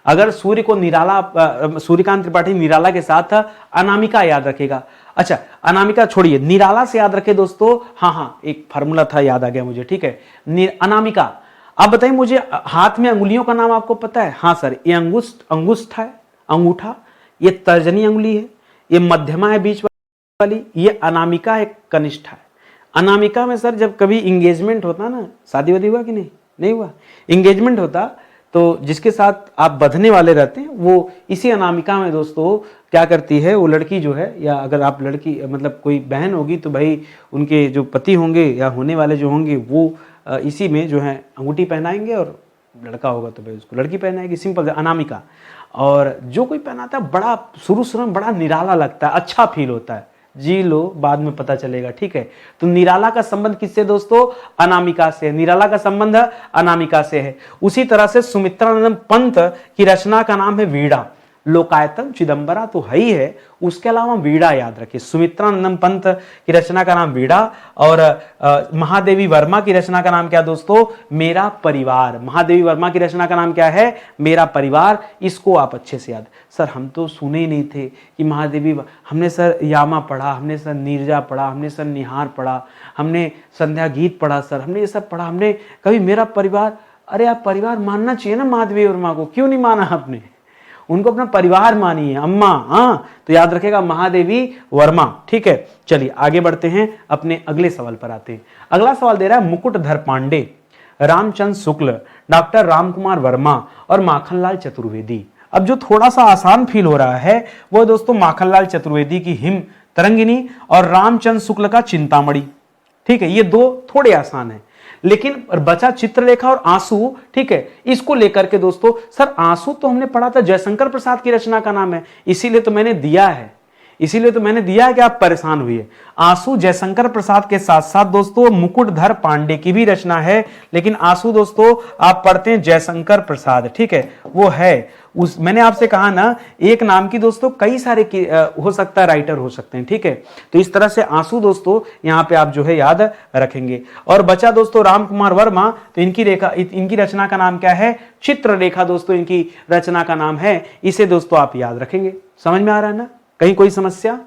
अगर सूर्य को निराला, सूर्यकांत त्रिपाठी निराला के साथ अनामिका याद रखेगा। अच्छा अनामिका छोड़िए, निराला से याद रखे दोस्तों, हाँ एक फार्मूला था याद आ गया मुझे, ठीक है। अनामिका, आप बताइए मुझे, हाथ में अंगुलियों का नाम आपको पता है? हाँ सर, ये अंगुष्ठ है, अंगूठा, ये तर्जनी अंगुली है, ये मध्यमा है बीच वाली, ये अनामिका है, कनिष्ठा है। अनामिका में सर जब कभी इंगेजमेंट होता ना, शादी वादी हुआ कि नहीं हुआ, इंगेजमेंट होता तो जिसके साथ आप बंधने वाले रहते हैं वो इसी अनामिका में दोस्तों क्या करती है, वो लड़की जो है, या अगर आप लड़की मतलब कोई बहन होगी तो भाई उनके जो पति होंगे या होने वाले जो होंगे वो इसी में जो है अंगूठी पहनाएंगे, और लड़का होगा तो भाई उसको लड़की पहनाएगी, सिंपल अनामिका। और जो कोई पहनाता है बड़ा शुरू में बड़ा निराला लगता है, अच्छा फील होता है, जी लो बाद में पता चलेगा, ठीक है। तो निराला का संबंध किससे दोस्तों, अनामिका से, निराला का संबंध अनामिका से है। उसी तरह से सुमित्रानंद पंत की रचना का नाम है वीणा। लोकायतन चिदंबरा तो है ही है, उसके अलावा वीणा याद रखिए। सुमित्रानंद पंत की रचना का नाम वीणा, और महादेवी वर्मा की रचना का नाम क्या दोस्तों, मेरा परिवार। महादेवी वर्मा की रचना का नाम क्या है, मेरा परिवार। इसको आप अच्छे से याद, सर हम तो सुने ही नहीं थे कि महादेवी, हमने सर यामा पढ़ा, हमने सर नीरजा पढ़ा, हमने सर निहार पढ़ा, हमने संध्या गीत पढ़ा, सर हमने ये सब पढ़ा, हमने कभी मेरा परिवार, अरे आप परिवार मानना चाहिए ना महादेवी वर्मा को, क्यों नहीं माना आपने, उनको अपना परिवार मानिए अम्मा, हाँ तो याद रखेगा महादेवी वर्मा, ठीक है। चलिए आगे बढ़ते हैं, अपने अगले सवाल पर आते हैं। अगला सवाल दे रहा है मुकुटधर पांडे, रामचंद्र शुक्ल, डॉक्टर रामकुमार वर्मा और माखनलाल चतुर्वेदी। अब जो थोड़ा सा आसान फील हो रहा है वो दोस्तों माखनलाल चतुर्वेदी की हिम तरंगिनी और रामचंद्र शुक्ल का चिंतामणि, ठीक है। ये दो थोड़े आसान है, लेकिन बचा चित्रलेखा और आंसू, ठीक है। इसको लेकर के दोस्तों, सर आंसू तो हमने पढ़ा था, जयशंकर प्रसाद की रचना का नाम है, इसीलिए तो मैंने दिया है, कि आप परेशान हुए। आंसू जयशंकर प्रसाद के साथ साथ दोस्तों मुकुटधर पांडे की भी रचना है, लेकिन आंसू दोस्तों आप पढ़ते हैं जयशंकर प्रसाद, ठीक है, वो है उस, मैंने आपसे कहा ना एक नाम की दोस्तों कई सारे हो सकता है राइटर हो सकते हैं, ठीक है। तो इस तरह से आंसू दोस्तों यहां पे आप जो है याद रखेंगे। और बचा दोस्तों रामकुमार वर्मा, तो इनकी रचना का नाम क्या है, चित्रलेखा दोस्तों इनकी रचना का नाम है, इसे दोस्तों आप याद रखेंगे। समझ में आ रहा है ना, कहीं कोई समस्या,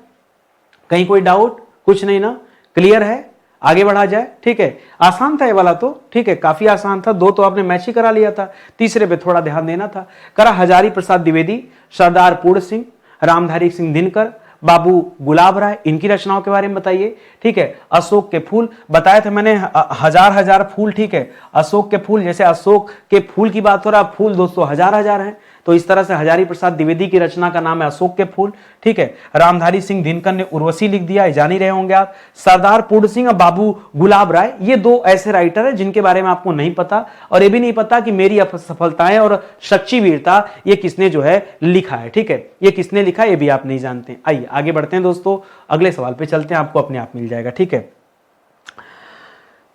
कहीं कोई डाउट, कुछ नहीं ना, क्लियर है, आगे बढ़ा जाए, ठीक है। आसान था ये वाला तो, ठीक है, काफी आसान था, दो तो आपने मैच ही करा लिया था, तीसरे पे थोड़ा ध्यान देना था। करा हजारी प्रसाद द्विवेदी, सरदार पूर्ण सिंह, रामधारी सिंह दिनकर, बाबू गुलाब राय, इनकी रचनाओं के बारे में बताइए, ठीक है। अशोक के फूल बताए थे मैंने, हजार फूल, ठीक है। अशोक के फूल, जैसे अशोक के फूल की बात हो रहा है, फूल दोस्तों हजार हैं, तो इस तरह से हजारी प्रसाद द्विवेदी की रचना का नाम है अशोक के फूल, ठीक है। रामधारी सिंह दिनकर ने उर्वशी लिख दिया, जान ही रहे होंगे आप। सरदार पूर्ण सिंह और बाबू गुलाब राय, ये दो ऐसे राइटर हैं जिनके बारे में आपको नहीं पता, और ये भी नहीं पता कि मेरी सफलताएं और सच्ची वीरता ये किसने जो है लिखा है, ठीक है, ये किसने लिखा है ये भी आप नहीं जानते। आइए आगे बढ़ते हैं दोस्तों, अगले सवाल पे चलते हैं, आपको अपने आप मिल जाएगा, ठीक है।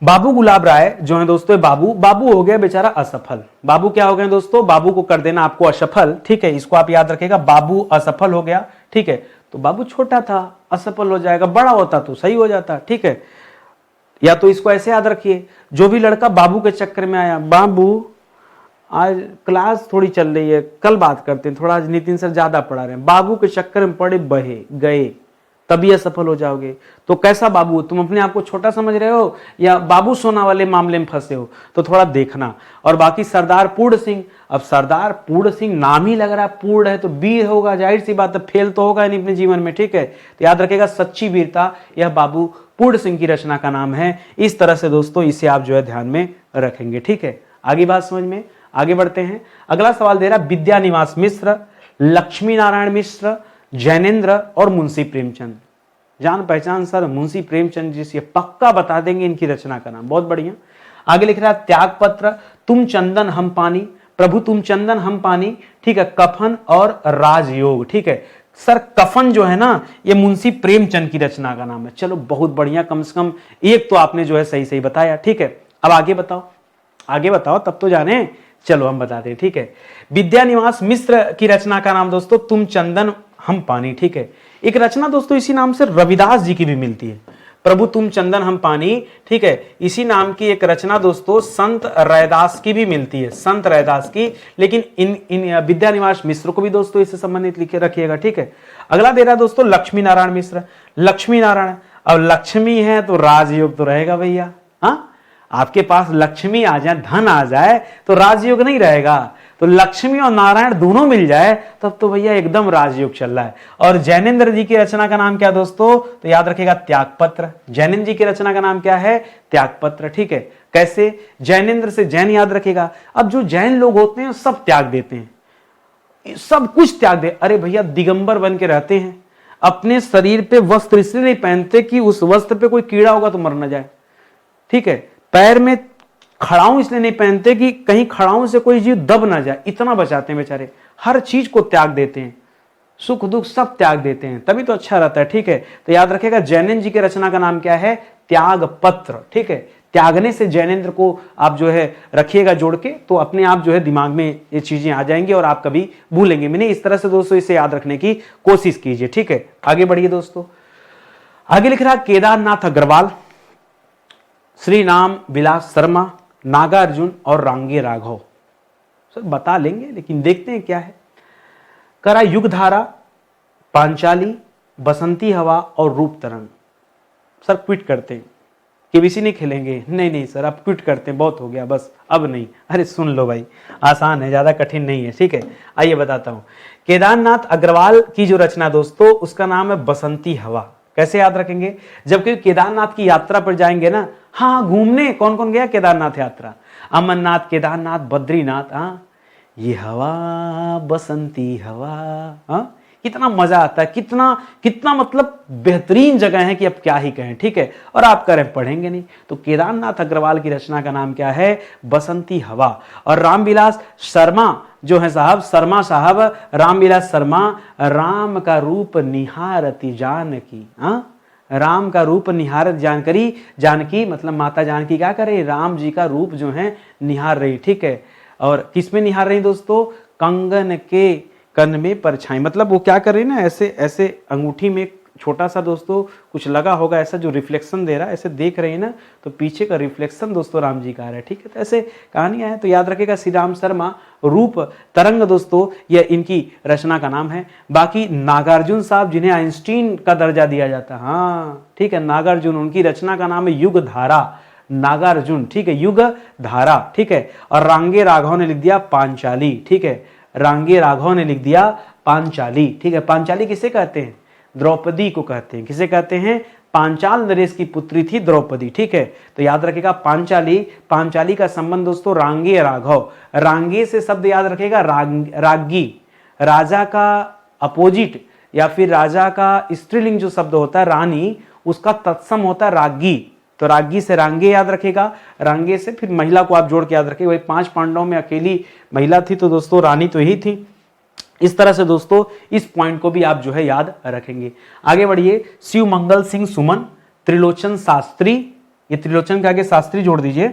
बाबू गुलाब राय जो है दोस्तों, बाबू हो गया बेचारा असफल। बाबू क्या हो गए दोस्तों, बाबू को कर देना आपको असफल, ठीक है, इसको आप याद रखेगा, बाबू असफल हो गया, ठीक है। तो बाबू छोटा था, असफल हो जाएगा, बड़ा होता तो सही हो जाता, ठीक है। या तो इसको ऐसे याद रखिए, जो भी लड़का बाबू के चक्कर में आया, बाबू आज क्लास थोड़ी चल रही है, कल बात करते हैं, थोड़ा आज नितिन सर ज्यादा पढ़ा रहे हैं, बाबू के चक्कर में पड़े बहे गए, तभी असफल हो जाओगे। तो कैसा बाबू, तुम अपने आप को छोटा समझ रहे हो या बाबू सोना वाले मामले में फंसे हो, तो थोड़ा देखना। और बाकी सरदार पूर्ण सिंह, अब सरदार पूर्ण सिंह नाम ही लग रहा है पूर्ण है, तो वीर होगा, जाहिर सी बात है, फेल तो होगा नहीं अपने जीवन में, ठीक है। तो याद रखेगा सच्ची वीरता, यह बाबू पूर्ण सिंह की रचना का नाम है। इस तरह से दोस्तों इसे आप जो है ध्यान में रखेंगे, ठीक है। आगे बात समझ में, आगे बढ़ते हैं। अगला सवाल दे रहा विद्यानिवास मिश्र, लक्ष्मी नारायण मिश्र, जैनेन्द्र और मुंशी प्रेमचंद। जान पहचान सर मुंशी प्रेमचंद जी से पक्का बता देंगे इनकी रचना का नाम, बहुत बढ़िया। आगे लिख रहा है त्यागपत्र, तुम चंदन हम पानी, प्रभु तुम चंदन हम पानी, ठीक है, कफन और राजयोग, ठीक है। सर कफन जो है ना ये मुंशी प्रेमचंद की रचना का नाम है। चलो बहुत बढ़िया, कम से कम एक तो आपने जो है सही बताया, ठीक है। अब आगे बताओ, आगे बताओ तब तो जाने। चलो हम बताते हैं, ठीक है। विद्यानिवास मिश्र की रचना का नाम दोस्तों तुम चंदन हम पानी, ठीक है। एक रचना दोस्तों इसी नाम से रविदास जी की भी मिलती है, प्रभु तुम चंदन हम पानी, ठीक है। इसी नाम की एक रचना दोस्तों संत रैदास की भी मिलती है, संत रैदास की। लेकिन इन विद्यानिवास मिश्र को भी दोस्तों इससे संबंधित लिखे रखिएगा, ठीक है। अगला दे रहा है दोस्तों लक्ष्मी नारायण मिश्र, लक्ष्मी नारायण। अब लक्ष्मी है तो राजयोग तो रहेगा भैया, हाँ। आपके पास लक्ष्मी आ जाए, धन आ जाए तो राजयोग नहीं रहेगा। तो लक्ष्मी और नारायण दोनों मिल जाए तब तो भैया एकदम राजयोग चल रहा है। और जैनेन्द्र जी की रचना का नाम क्या दोस्तों, तो याद रखिएगा त्यागपत्र। जैनेन्द्र जी की रचना का नाम क्या है, त्यागपत्र, ठीक है। कैसे, जैनेन्द्र से जैन याद रखिएगा। अब जो जैन लोग होते हैं सब त्याग देते हैं, सब कुछ त्याग दे। अरे भैया दिगंबर बन के रहते हैं, अपने शरीर पे वस्त्र इसलिए नहीं पहनते कि उस वस्त्र पे कोई कीड़ा होगा तो मर ना जाए, ठीक है। पैर में खड़ाऊं इसलिए नहीं पहनते कि कहीं खड़ाऊं से कोई जीव दब ना जाए, इतना बचाते हैं बेचारे। हर चीज को त्याग देते हैं, सुख दुख सब त्याग देते हैं, तभी तो अच्छा रहता है, ठीक है। तो याद रखिएगा जैनेन्द्र जी की रचना का नाम क्या है, त्याग पत्र, ठीक है। त्यागने से जैनेन्द्र को आप जो है रखिएगा जोड़ के, तो अपने आप जो है दिमाग में ये चीजें आ जाएंगी और आप कभी भूलेंगे भी नहीं। इस तरह से दोस्तों इसे याद रखने की कोशिश कीजिए, ठीक है। आगे बढ़िए दोस्तों, आगे लिख रहा केदारनाथ अग्रवाल, श्री राम विलास शर्मा, नागार्जुन और रांगे राघव। सर बता लेंगे लेकिन देखते हैं क्या है। करा युगधारा, पांचाली, बसंती हवा और रूप तरंग। सर क्विट करते हैं, केबीसी नहीं खेलेंगे। नहीं नहीं सर अब क्विट करते हैं, बहुत हो गया बस, अब नहीं। अरे सुन लो भाई, आसान है, ज्यादा कठिन नहीं है, ठीक है। आइए बताता हूं। केदारनाथ अग्रवाल की जो रचना दोस्तों उसका नाम है बसंती हवा। कैसे याद रखेंगे, जबकि केदारनाथ की यात्रा पर जाएंगे ना, हाँ घूमने, कौन कौन गया केदारनाथ यात्रा, अमरनाथ, केदारनाथ, बद्रीनाथ, हाँ ये हवा बसंती हवा, हाँ कितना मजा आता है, कितना कितना मतलब बेहतरीन जगह है कि अब क्या ही कहें, ठीक है। और आप करें पढ़ेंगे नहीं। तो केदारनाथ अग्रवाल की रचना का नाम क्या है, बसंती हवा। और रामविलास शर्मा जो है साहब, शर्मा साहब, रामविलास शर्मा, राम का रूप निहारती जानकी, हाँ राम का रूप निहारत जानकरी, जानकी मतलब माता जानकी क्या करे, राम जी का रूप जो है निहार रही, ठीक है। और किस में निहार रही दोस्तों, कंगन के कन में परछाई, मतलब वो क्या कर रही है ना, ऐसे ऐसे अंगूठी में छोटा सा दोस्तों कुछ लगा होगा ऐसा जो रिफ्लेक्शन दे रहा है, ऐसे देख रहे हैं ना, तो पीछे का रिफ्लेक्शन दोस्तों राम जी का आ रहा है, ठीक है। तो ऐसे कहानियां हैं, तो याद रखेगा श्री राम शर्मा, रूप तरंग दोस्तों यह इनकी रचना का नाम है। बाकी नागार्जुन साहब जिन्हें आइंस्टीन का दर्जा दिया जाता है, हाँ ठीक है, नागार्जुन, उनकी रचना का नाम है युग धारा, नागार्जुन, ठीक है, युग धारा, ठीक है। और रांगे राघव ने लिख दिया पांचाली, ठीक है, रांगे राघव ने लिख दिया पांचाली, ठीक है। पांचाली किसे कहते हैं, द्रौपदी को कहते हैं। किसे कहते हैं, पांचाल नरेश की पुत्री थी द्रौपदी, ठीक है। तो याद रखेगा पांचाली, पांचाली का संबंध दोस्तों रांगे राघव, रांगे से शब्द याद रखेगा राज्ञी, राजा का अपोजिट या फिर राजा का स्त्रीलिंग जो शब्द होता है रानी, उसका तत्सम होता है राज्ञी। तो राज्ञी से रांगे याद रखेगा, रांगे से फिर महिला को आप जोड़ के याद रखेगा। वही 5 पांडवों में अकेली महिला थी तो दोस्तों रानी तो यही थी। इस तरह से दोस्तों इस पॉइंट को भी आप जो है याद रखेंगे। आगे बढ़िए, शिव मंगल सिंह सुमन, त्रिलोचन शास्त्री, ये त्रिलोचन के आगे शास्त्री जोड़ दीजिए,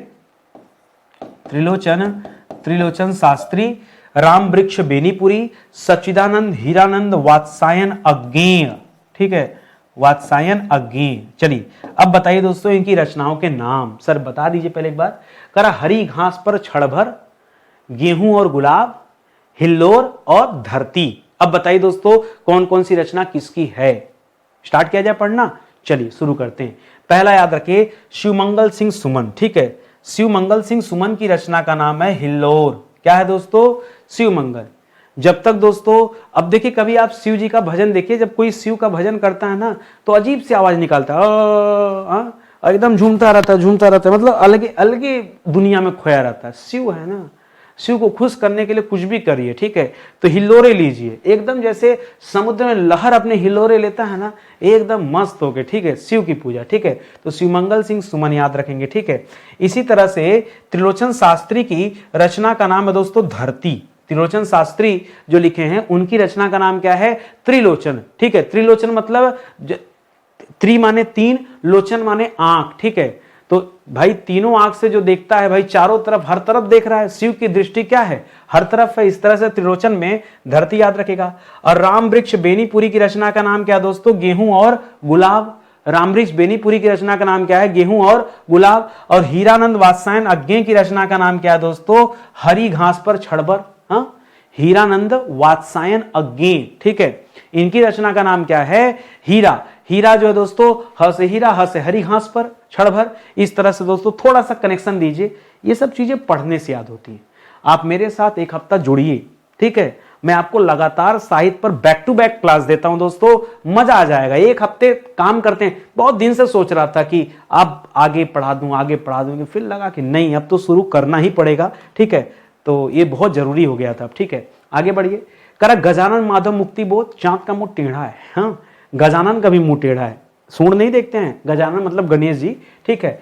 त्रिलोचन शास्त्री, राम वृक्ष बेनीपुरी, सच्चिदानंद हीरानंद वात्सायन अज्ञेय, ठीक है, वात्सायन अज्ञेय। चलिए अब बताइए दोस्तों इनकी रचनाओं के नाम, सर बता दीजिए पहले एक बार। करा हरी घास पर क्षण भर, गेहूं और गुलाब, हिल्लोर और धरती। अब बताइए दोस्तों कौन कौन सी रचना किसकी है, स्टार्ट किया जाए पढ़ना। चलिए शुरू करते हैं। पहला याद रखिए शिवमंगल सिंह सुमन, ठीक है, शिवमंगल सिंह सुमन की रचना का नाम है हिल्लोर। क्या है दोस्तों, शिवमंगल। जब तक दोस्तों, अब देखिए कभी आप शिव जी का भजन देखिए, जब कोई शिव का भजन करता है ना तो अजीब सी आवाज निकालता है, एकदम झूमता रहता है, मतलब अलग अलग दुनिया में खोया रहता है। शिव है ना, शिव को खुश करने के लिए कुछ भी करिए, ठीक है। तो हिल्लोरे लीजिए, एकदम जैसे समुद्र में लहर अपने हिल्लोरे लेता है ना, एकदम मस्त होके, ठीक है, शिव की पूजा, ठीक है। तो शिवमंगल सिंह सुमन याद रखेंगे, ठीक है। इसी तरह से त्रिलोचन शास्त्री की रचना का नाम है दोस्तों धरती। त्रिलोचन शास्त्री जो लिखे हैं उनकी रचना का नाम क्या है, त्रिलोचन, ठीक है। त्रिलोचन मतलब त्रि माने 3, लोचन माने आंख, ठीक है। तो भाई तीनों आंख से जो देखता है भाई, चारों तरफ हर तरफ देख रहा है। शिव की दृष्टि क्या है, हर तरफ है। इस तरह से त्रिलोचन में धरती याद रखेगा। और राम वृक्ष बेनीपुरी की रचना का नाम क्या दोस्तों, गेहूं और गुलाब। राम वृक्ष बेनीपुरी की रचना का नाम क्या है, गेहूं और गुलाब। और हीरानंद वात्सायन अज्ञे की रचना का नाम क्या है दोस्तों, हरी घास पर छड़बर। हाँ, हीरानंद वात्सायन अज्ञे, ठीक है, इनकी रचना का नाम क्या है, हीरा। हीरा जो है दोस्तों, ह से हीरा, ह से हरी घास पर छड़भर। इस तरह से दोस्तों थोड़ा सा कनेक्शन दीजिए, ये सब चीजें पढ़ने से याद होती है। आप मेरे साथ एक हफ्ता जुड़िए, ठीक है, मैं आपको लगातार साहित्य पर बैक टू बैक क्लास देता हूं दोस्तों, मजा आ जाएगा। एक हफ्ते काम करते हैं। बहुत दिन से सोच रहा था कि अब आगे पढ़ा दूं, फिर लगा कि नहीं, अब तो शुरू करना ही पड़ेगा, ठीक है। तो ये बहुत जरूरी हो गया था, ठीक है। आगे बढ़िए। करा गजानन माधव मुक्ति बोध, चांद का मुंह टेढ़ा है। हाँ, गजानन का भी मुंह टेढ़ा है। सूंड नहीं देखते हैं, गजानन मतलब गणेश जी, ठीक है।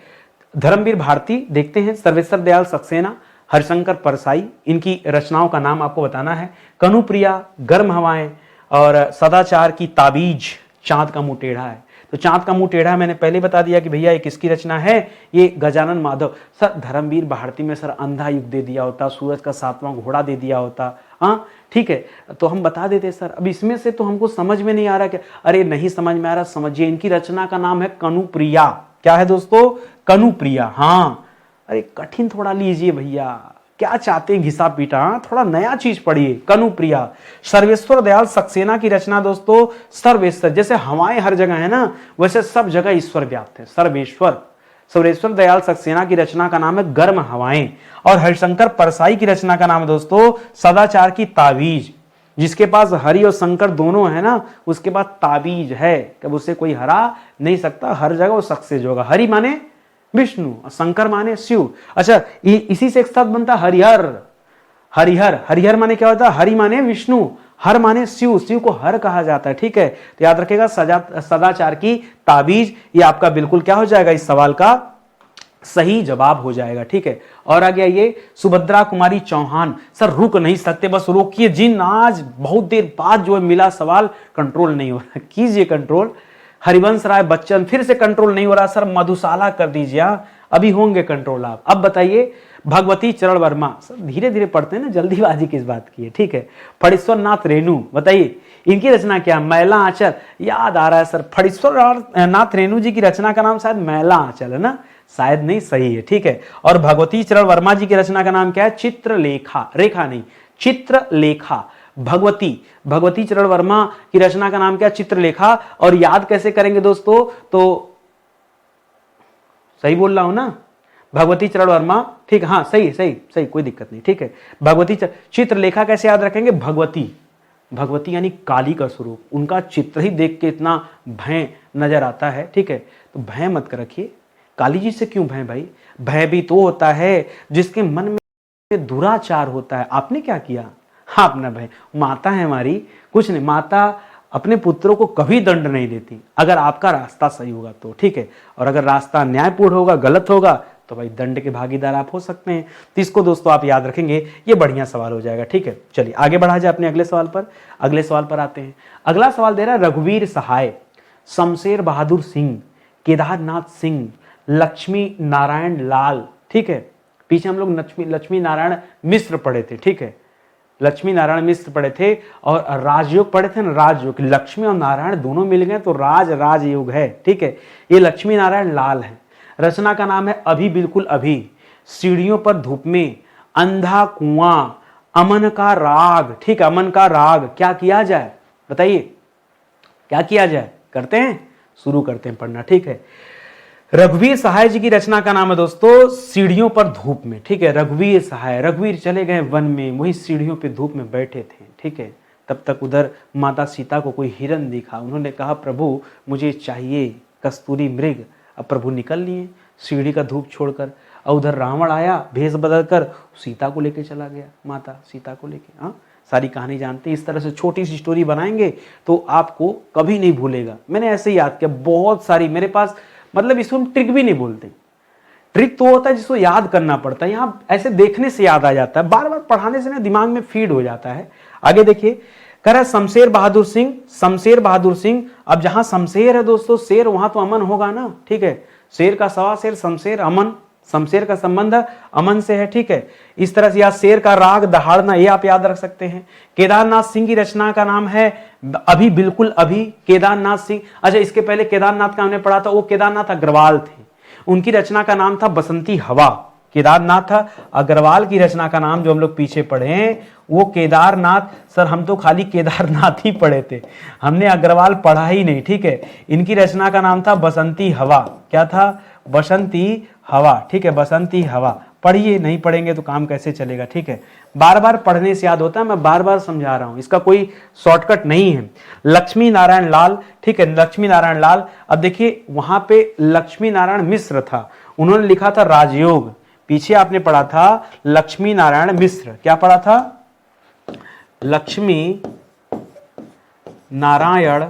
धर्मवीर भारती देखते हैं, सर्वेश्वर दयाल सक्सेना, हरिशंकर परसाई, इनकी रचनाओं का नाम आपको बताना है। कनुप्रिया, गर्म हवाएं, और सदाचार की ताबीज, चांद का मुंह टेढ़ा है। तो चांद का मुंह टेढ़ा मैंने पहले बता दिया कि भैया ये किसकी रचना है, ये गजानन माधव। सर धर्मवीर भारती में सर अंधा युग दे दिया होता, सूरज का 7वां घोड़ा दे दिया होता, हाँ ठीक है, तो हम बता देते सर। अब इसमें से तो हमको समझ में नहीं आ रहा क्या, अरे नहीं समझ में आ रहा, समझिए इनकी रचना का नाम है कनुप्रिया। क्या है दोस्तों, कनुप्रिया। हाँ, अरे कठिन थोड़ा लीजिए भैया, क्या चाहते हैं घिसा पीटा, थोड़ा नया चीज पढ़िए। कनुप्रिया, सर्वेश्वर दयाल सक्सेना की रचना दोस्तों। सर्वेश्वर, जैसे हवाएं हर जगह है ना, वैसे सब जगह ईश्वर व्याप्त है। सर्वेश्वर दयाल सक्सेना की रचना का नाम है गर्म हवाएं। और हरिशंकर परसाई की रचना का नाम है दोस्तों सदाचार की ताबीज। जिसके पास हरि और शंकर दोनों है ना, उसके पास ताबीज है, कब उसे कोई हरा नहीं सकता, हर जगह वो सक्सेस होगा। हरि माने विष्णु, शंकर माने शिव। अच्छा, इसी से एक साथ बनता हरिहर। हरिहर माने क्या होता है, हरि माने विष्णु, हर माने शिव, शिव को हर कहा जाता है, ठीक है। तो याद रखेगा सदाचार की ताबीज, ये आपका बिल्कुल क्या हो जाएगा, इस सवाल का सही जवाब हो जाएगा, ठीक है। और आ गया ये सुभद्रा कुमारी चौहान। सर रुक नहीं सकते, बस रोकिए जिन, आज बहुत देर बाद जो है मिला सवाल, कंट्रोल नहीं हो रहा, कीजिए कंट्रोल। हरिवंश राय बच्चन, फिर से कंट्रोल नहीं हो रहा सर, मधुशाला कर दीजिए, अभी होंगे कंट्रोल आप। अब बताइए, भगवती चरण वर्मा। सर धीरे धीरे पढ़ते हैं ना, जल्दीबाजी किस बात की है, ठीक है। फणीश्वर नाथ रेणु, बताइए इनकी रचना क्या, मैला आंचल। याद आ रहा है सर, फणीश्वर नाथ रेणु जी की रचना का नाम शायद मैला आंचल है ना, शायद नहीं, सही है, ठीक है। और भगवती चरण वर्मा जी की रचना का नाम क्या है, चित्रलेखा, रेखा नहीं, चित्रलेखा। भगवती चरण वर्मा की रचना का नाम क्या, चित्रलेखा। और याद कैसे करेंगे दोस्तों, तो सही बोल रहा हूं ना, भगवती चरण वर्मा, ठीक, हाँ सही, कोई दिक्कत नहीं, ठीक है। भगवती चित्रलेखा कैसे याद रखेंगे, भगवती यानी काली का स्वरूप, उनका चित्र ही देख के इतना भय नजर आता है, ठीक है। तो भय मत कर रखिए, काली जी से क्यों भय भाई, भय भी तो होता है जिसके मन में दुराचार होता है। आपने क्या किया, हाँ अपना भय, माता है हमारी, कुछ नहीं, माता अपने पुत्रों को कभी दंड नहीं देती, अगर आपका रास्ता सही होगा तो, ठीक है। और अगर रास्ता न्यायपूर्ण होगा, गलत होगा, तो भाई दंड के भागीदार आप हो सकते हैं। तो इसको दोस्तों आप याद रखेंगे, ये बढ़िया सवाल हो जाएगा, ठीक है। चलिए आगे बढ़ा जाए अपने अगले सवाल पर आते हैं। अगला सवाल दे रहा है रघुवीर सहाय, शमशेर बहादुर सिंह, केदारनाथ सिंह, लक्ष्मी नारायण लाल, ठीक है। पीछे हम लोग लक्ष्मी नारायण मिश्र पढ़े थे, ठीक है, लक्ष्मी नारायण मिश्र पढ़े थे। और राजयोग पढ़े थे ना, राजयोग, लक्ष्मी और नारायण दोनों मिल गए तो राजयोग है, ठीक है। ये लक्ष्मी नारायण लाल है। रचना का नाम है अभी बिल्कुल अभी, सीढ़ियों पर धूप में, अंधा कुआं, अमन का राग, ठीक, अमन का राग। क्या किया जाए बताइए, क्या किया जाए, करते हैं, शुरू करते हैं पढ़ना, ठीक है। रघुवीर सहाय जी की रचना का नाम है दोस्तों सीढ़ियों पर धूप में, ठीक है। रघुवीर सहाय, रघुवीर चले गए वन में, वही सीढ़ियों पे धूप में बैठे थे, ठीक है। तब तक उधर माता सीता को कोई हिरन दिखा, उन्होंने कहा प्रभु मुझे चाहिए कस्तूरी मृग। अब प्रभु निकल लिए सीढ़ी का धूप छोड़कर, और उधर रावण आया भेष बदल कर, सीता को लेके चला गया, माता सीता को लेके। हाँ, सारी कहानी जानते हैं। इस तरह से छोटी सी स्टोरी बनाएंगे तो आपको कभी नहीं भूलेगा। मैंने ऐसे ही याद किया, बहुत सारी मेरे पास, मतलब इसको हम ट्रिक भी नहीं बोलते, ट्रिक तो होता है जिसको याद करना पड़ता है, यहाँ ऐसे देखने से याद आ जाता है, बार बार पढ़ाने से ना दिमाग में फीड हो जाता है। आगे देखिए, कह रहा है शमशेर बहादुर सिंह। अब जहां शमशेर है दोस्तों, शेर, वहां तो अमन होगा ना, ठीक है। शेर का सवा शेर, शमशेर, अमन, शमशेर का संबंध अमन से है, ठीक है। इस तरह से, या शेर का राग दहाड़ना, ये आप याद रख सकते हैं। केदारनाथ सिंह की रचना का नाम है अभी, बिल्कुल अभी, केदारनाथ सिंह। अच्छा, इसके पहले केदारनाथ का हमने पढ़ा था, वो केदारनाथ अग्रवाल थे, उनकी रचना का नाम था बसंती हवा। केदारनाथ अग्रवाल की रचना का नाम जो हम लोग पीछे पढ़े हैं वो केदारनाथ, सर हम तो खाली केदारनाथ ही पढ़े थे, हमने अग्रवाल पढ़ा ही नहीं, ठीक है। इनकी रचना का नाम था बसंती हवा। क्या था? बसंती हवा, ठीक है, बसंती हवा। पढ़िए, नहीं पढ़ेंगे तो काम कैसे चलेगा, ठीक है। बार बार पढ़ने से याद होता है, मैं बार बार समझा रहा हूं, इसका कोई शॉर्टकट नहीं है। लक्ष्मी नारायण लाल, ठीक है, लक्ष्मी नारायण लाल। अब देखिए वहां पे लक्ष्मी नारायण मिश्र था, उन्होंने लिखा था राजयोग। पीछे आपने पढ़ा था लक्ष्मी नारायण मिश्र, क्या पढ़ा था? लक्ष्मी नारायण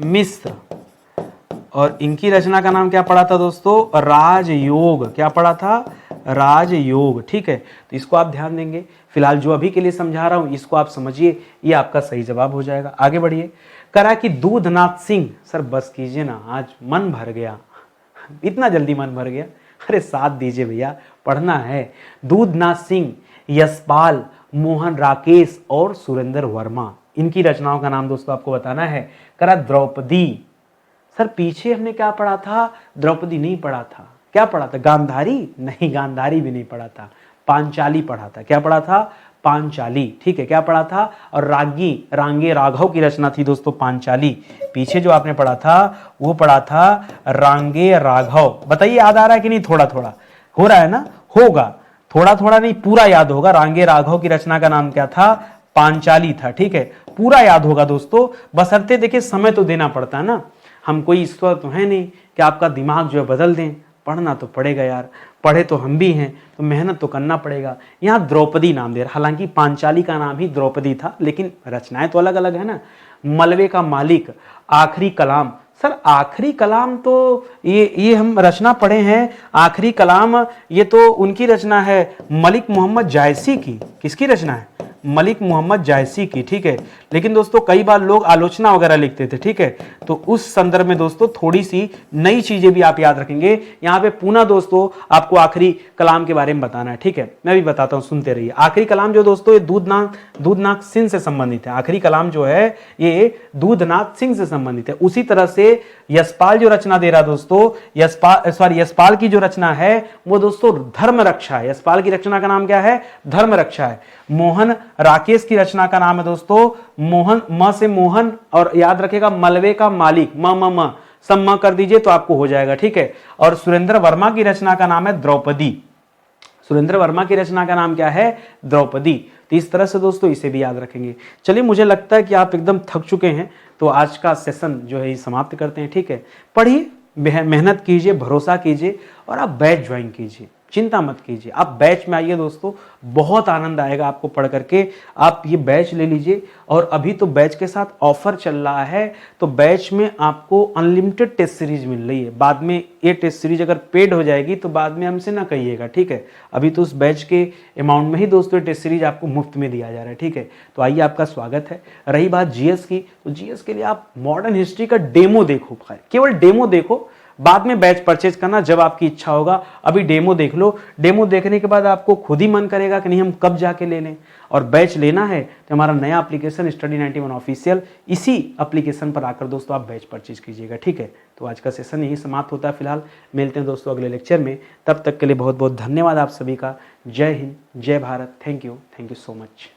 मिश्र, और इनकी रचना का नाम क्या पढ़ा था दोस्तों? राजयोग। क्या पढ़ा था? राजयोग, ठीक है। तो इसको आप ध्यान देंगे। फिलहाल जो अभी के लिए समझा रहा हूं इसको आप समझिए, ये आपका सही जवाब हो जाएगा। आगे बढ़िए। करा कि दूधनाथ सिंह, सर बस कीजिए ना, आज मन भर गया, इतना जल्दी मन भर गया, अरे साथ दीजिए भैया, पढ़ना है। दूधनाथ सिंह, यशपाल, मोहन, राकेश और सुरेंद्र वर्मा, इनकी रचनाओं का नाम दोस्तों आपको बताना है। करा द्रौपदी, सर पीछे हमने क्या पढ़ा था? द्रौपदी नहीं पढ़ा था, क्या पढ़ा था? गांधारी? नहीं, गांधारी भी नहीं पढ़ा था, पांचाली पढ़ा था। क्या पढ़ा था? पांचाली, ठीक है। क्या पढ़ा था? और रागी, रांगे राघव की रचना थी दोस्तों पांचाली। पीछे जो आपने पढ़ा था वो पढ़ा था रांगे राघव। बताइए याद आ रहा है कि नहीं? थोड़ा थोड़ा हो रहा है ना? होगा, थोड़ा थोड़ा नहीं, पूरा याद होगा। रांगे राघव की रचना का नाम क्या था? पांचाली था, ठीक है। पूरा याद होगा दोस्तों, बशर्ते देखिए समय तो देना पड़ता है ना, हम कोई ईश्वर तो है नहीं कि आपका दिमाग जो है बदल दें। पढ़ना तो पड़ेगा यार, पढ़े तो हम भी हैं, तो मेहनत तो करना पड़ेगा। यहाँ द्रौपदी नाम दे रहा, हालांकि पांचाली का नाम ही द्रौपदी था, लेकिन रचनाएं तो अलग अलग है ना। मलबे का मालिक, आखिरी कलाम, सर आखिरी कलाम तो ये हम रचना पढ़े हैं। आखिरी कलाम ये तो उनकी रचना है, मलिक मोहम्मद जायसी की। किसकी रचना है? मलिक मोहम्मद जायसी की, ठीक है। लेकिन दोस्तों कई बार लोग आलोचना वगैरह लिखते थे, ठीक है, तो उस संदर्भ में दोस्तों थोड़ी सी नई चीजें भी आप याद रखेंगे। यहाँ पे पुनः दोस्तों आपको आखिरी कलाम के बारे में बताना है, ठीक है। मैं भी बताता हूँ, सुनते रहिए। आखिरी कलाम जो दोस्तों ये दूधनाथ सिंह से संबंधित है। आखिरी कलाम जो है ये दूधनाथ सिंह से संबंधित है। उसी तरह से यशपाल जो रचना दे रहा दोस्तों, यशपाल की जो रचना है वो दोस्तों धर्म रक्षा है। यशपाल की रचना का नाम क्या है? धर्म रक्षा है। मोहन राकेश की रचना का नाम है दोस्तों मोहन, म से मोहन, और याद रखेगा मलबे का मालिक, म सब म कर दीजिए तो आपको हो जाएगा, ठीक है। और सुरेंद्र वर्मा की रचना का नाम है द्रौपदी। सुरेंद्र वर्मा की रचना का नाम क्या है? द्रौपदी। तो इस तरह से दोस्तों इसे भी याद रखेंगे। चलिए, मुझे लगता है कि आप एकदम थक चुके हैं, तो आज का सेशन जो है ये समाप्त करते हैं, ठीक है। पढ़िए, मेहनत कीजिए, भरोसा कीजिए, और आप बैच ज्वाइन कीजिए, चिंता मत कीजिए। आप बैच में आइए दोस्तों, बहुत आनंद आएगा आपको पढ़ करके। आप ये बैच ले लीजिए, और अभी तो बैच के साथ ऑफर चल रहा है, तो बैच में आपको अनलिमिटेड टेस्ट सीरीज मिल रही है। बाद में ये टेस्ट सीरीज अगर पेड हो जाएगी तो बाद में हमसे ना कहिएगा, ठीक है। अभी तो उस बैच के अमाउंट में ही दोस्तों टेस्ट सीरीज आपको मुफ्त में दिया जा रहा है, ठीक है। तो आइए, आपका स्वागत है। रही बात जीएस की, तो जीएस के लिए आप मॉडर्न हिस्ट्री का डेमो देखो, केवल डेमो देखो, बाद में बैच परचेज करना जब आपकी इच्छा होगा। अभी डेमो देख लो, डेमो देखने के बाद आपको खुद ही मन करेगा कि नहीं हम कब जाके ले लें। और बैच लेना है तो हमारा नया एप्लीकेशन स्टडी 91 ऑफिशियल, इसी एप्लीकेशन पर आकर दोस्तों आप बैच परचेज कीजिएगा, ठीक है। तो आज का सेशन यही समाप्त होता है। फिलहाल मिलते हैं दोस्तों अगले लेक्चर में, तब तक के लिए बहुत बहुत धन्यवाद आप सभी का। जय हिंद, जय Bharat, thank you so much.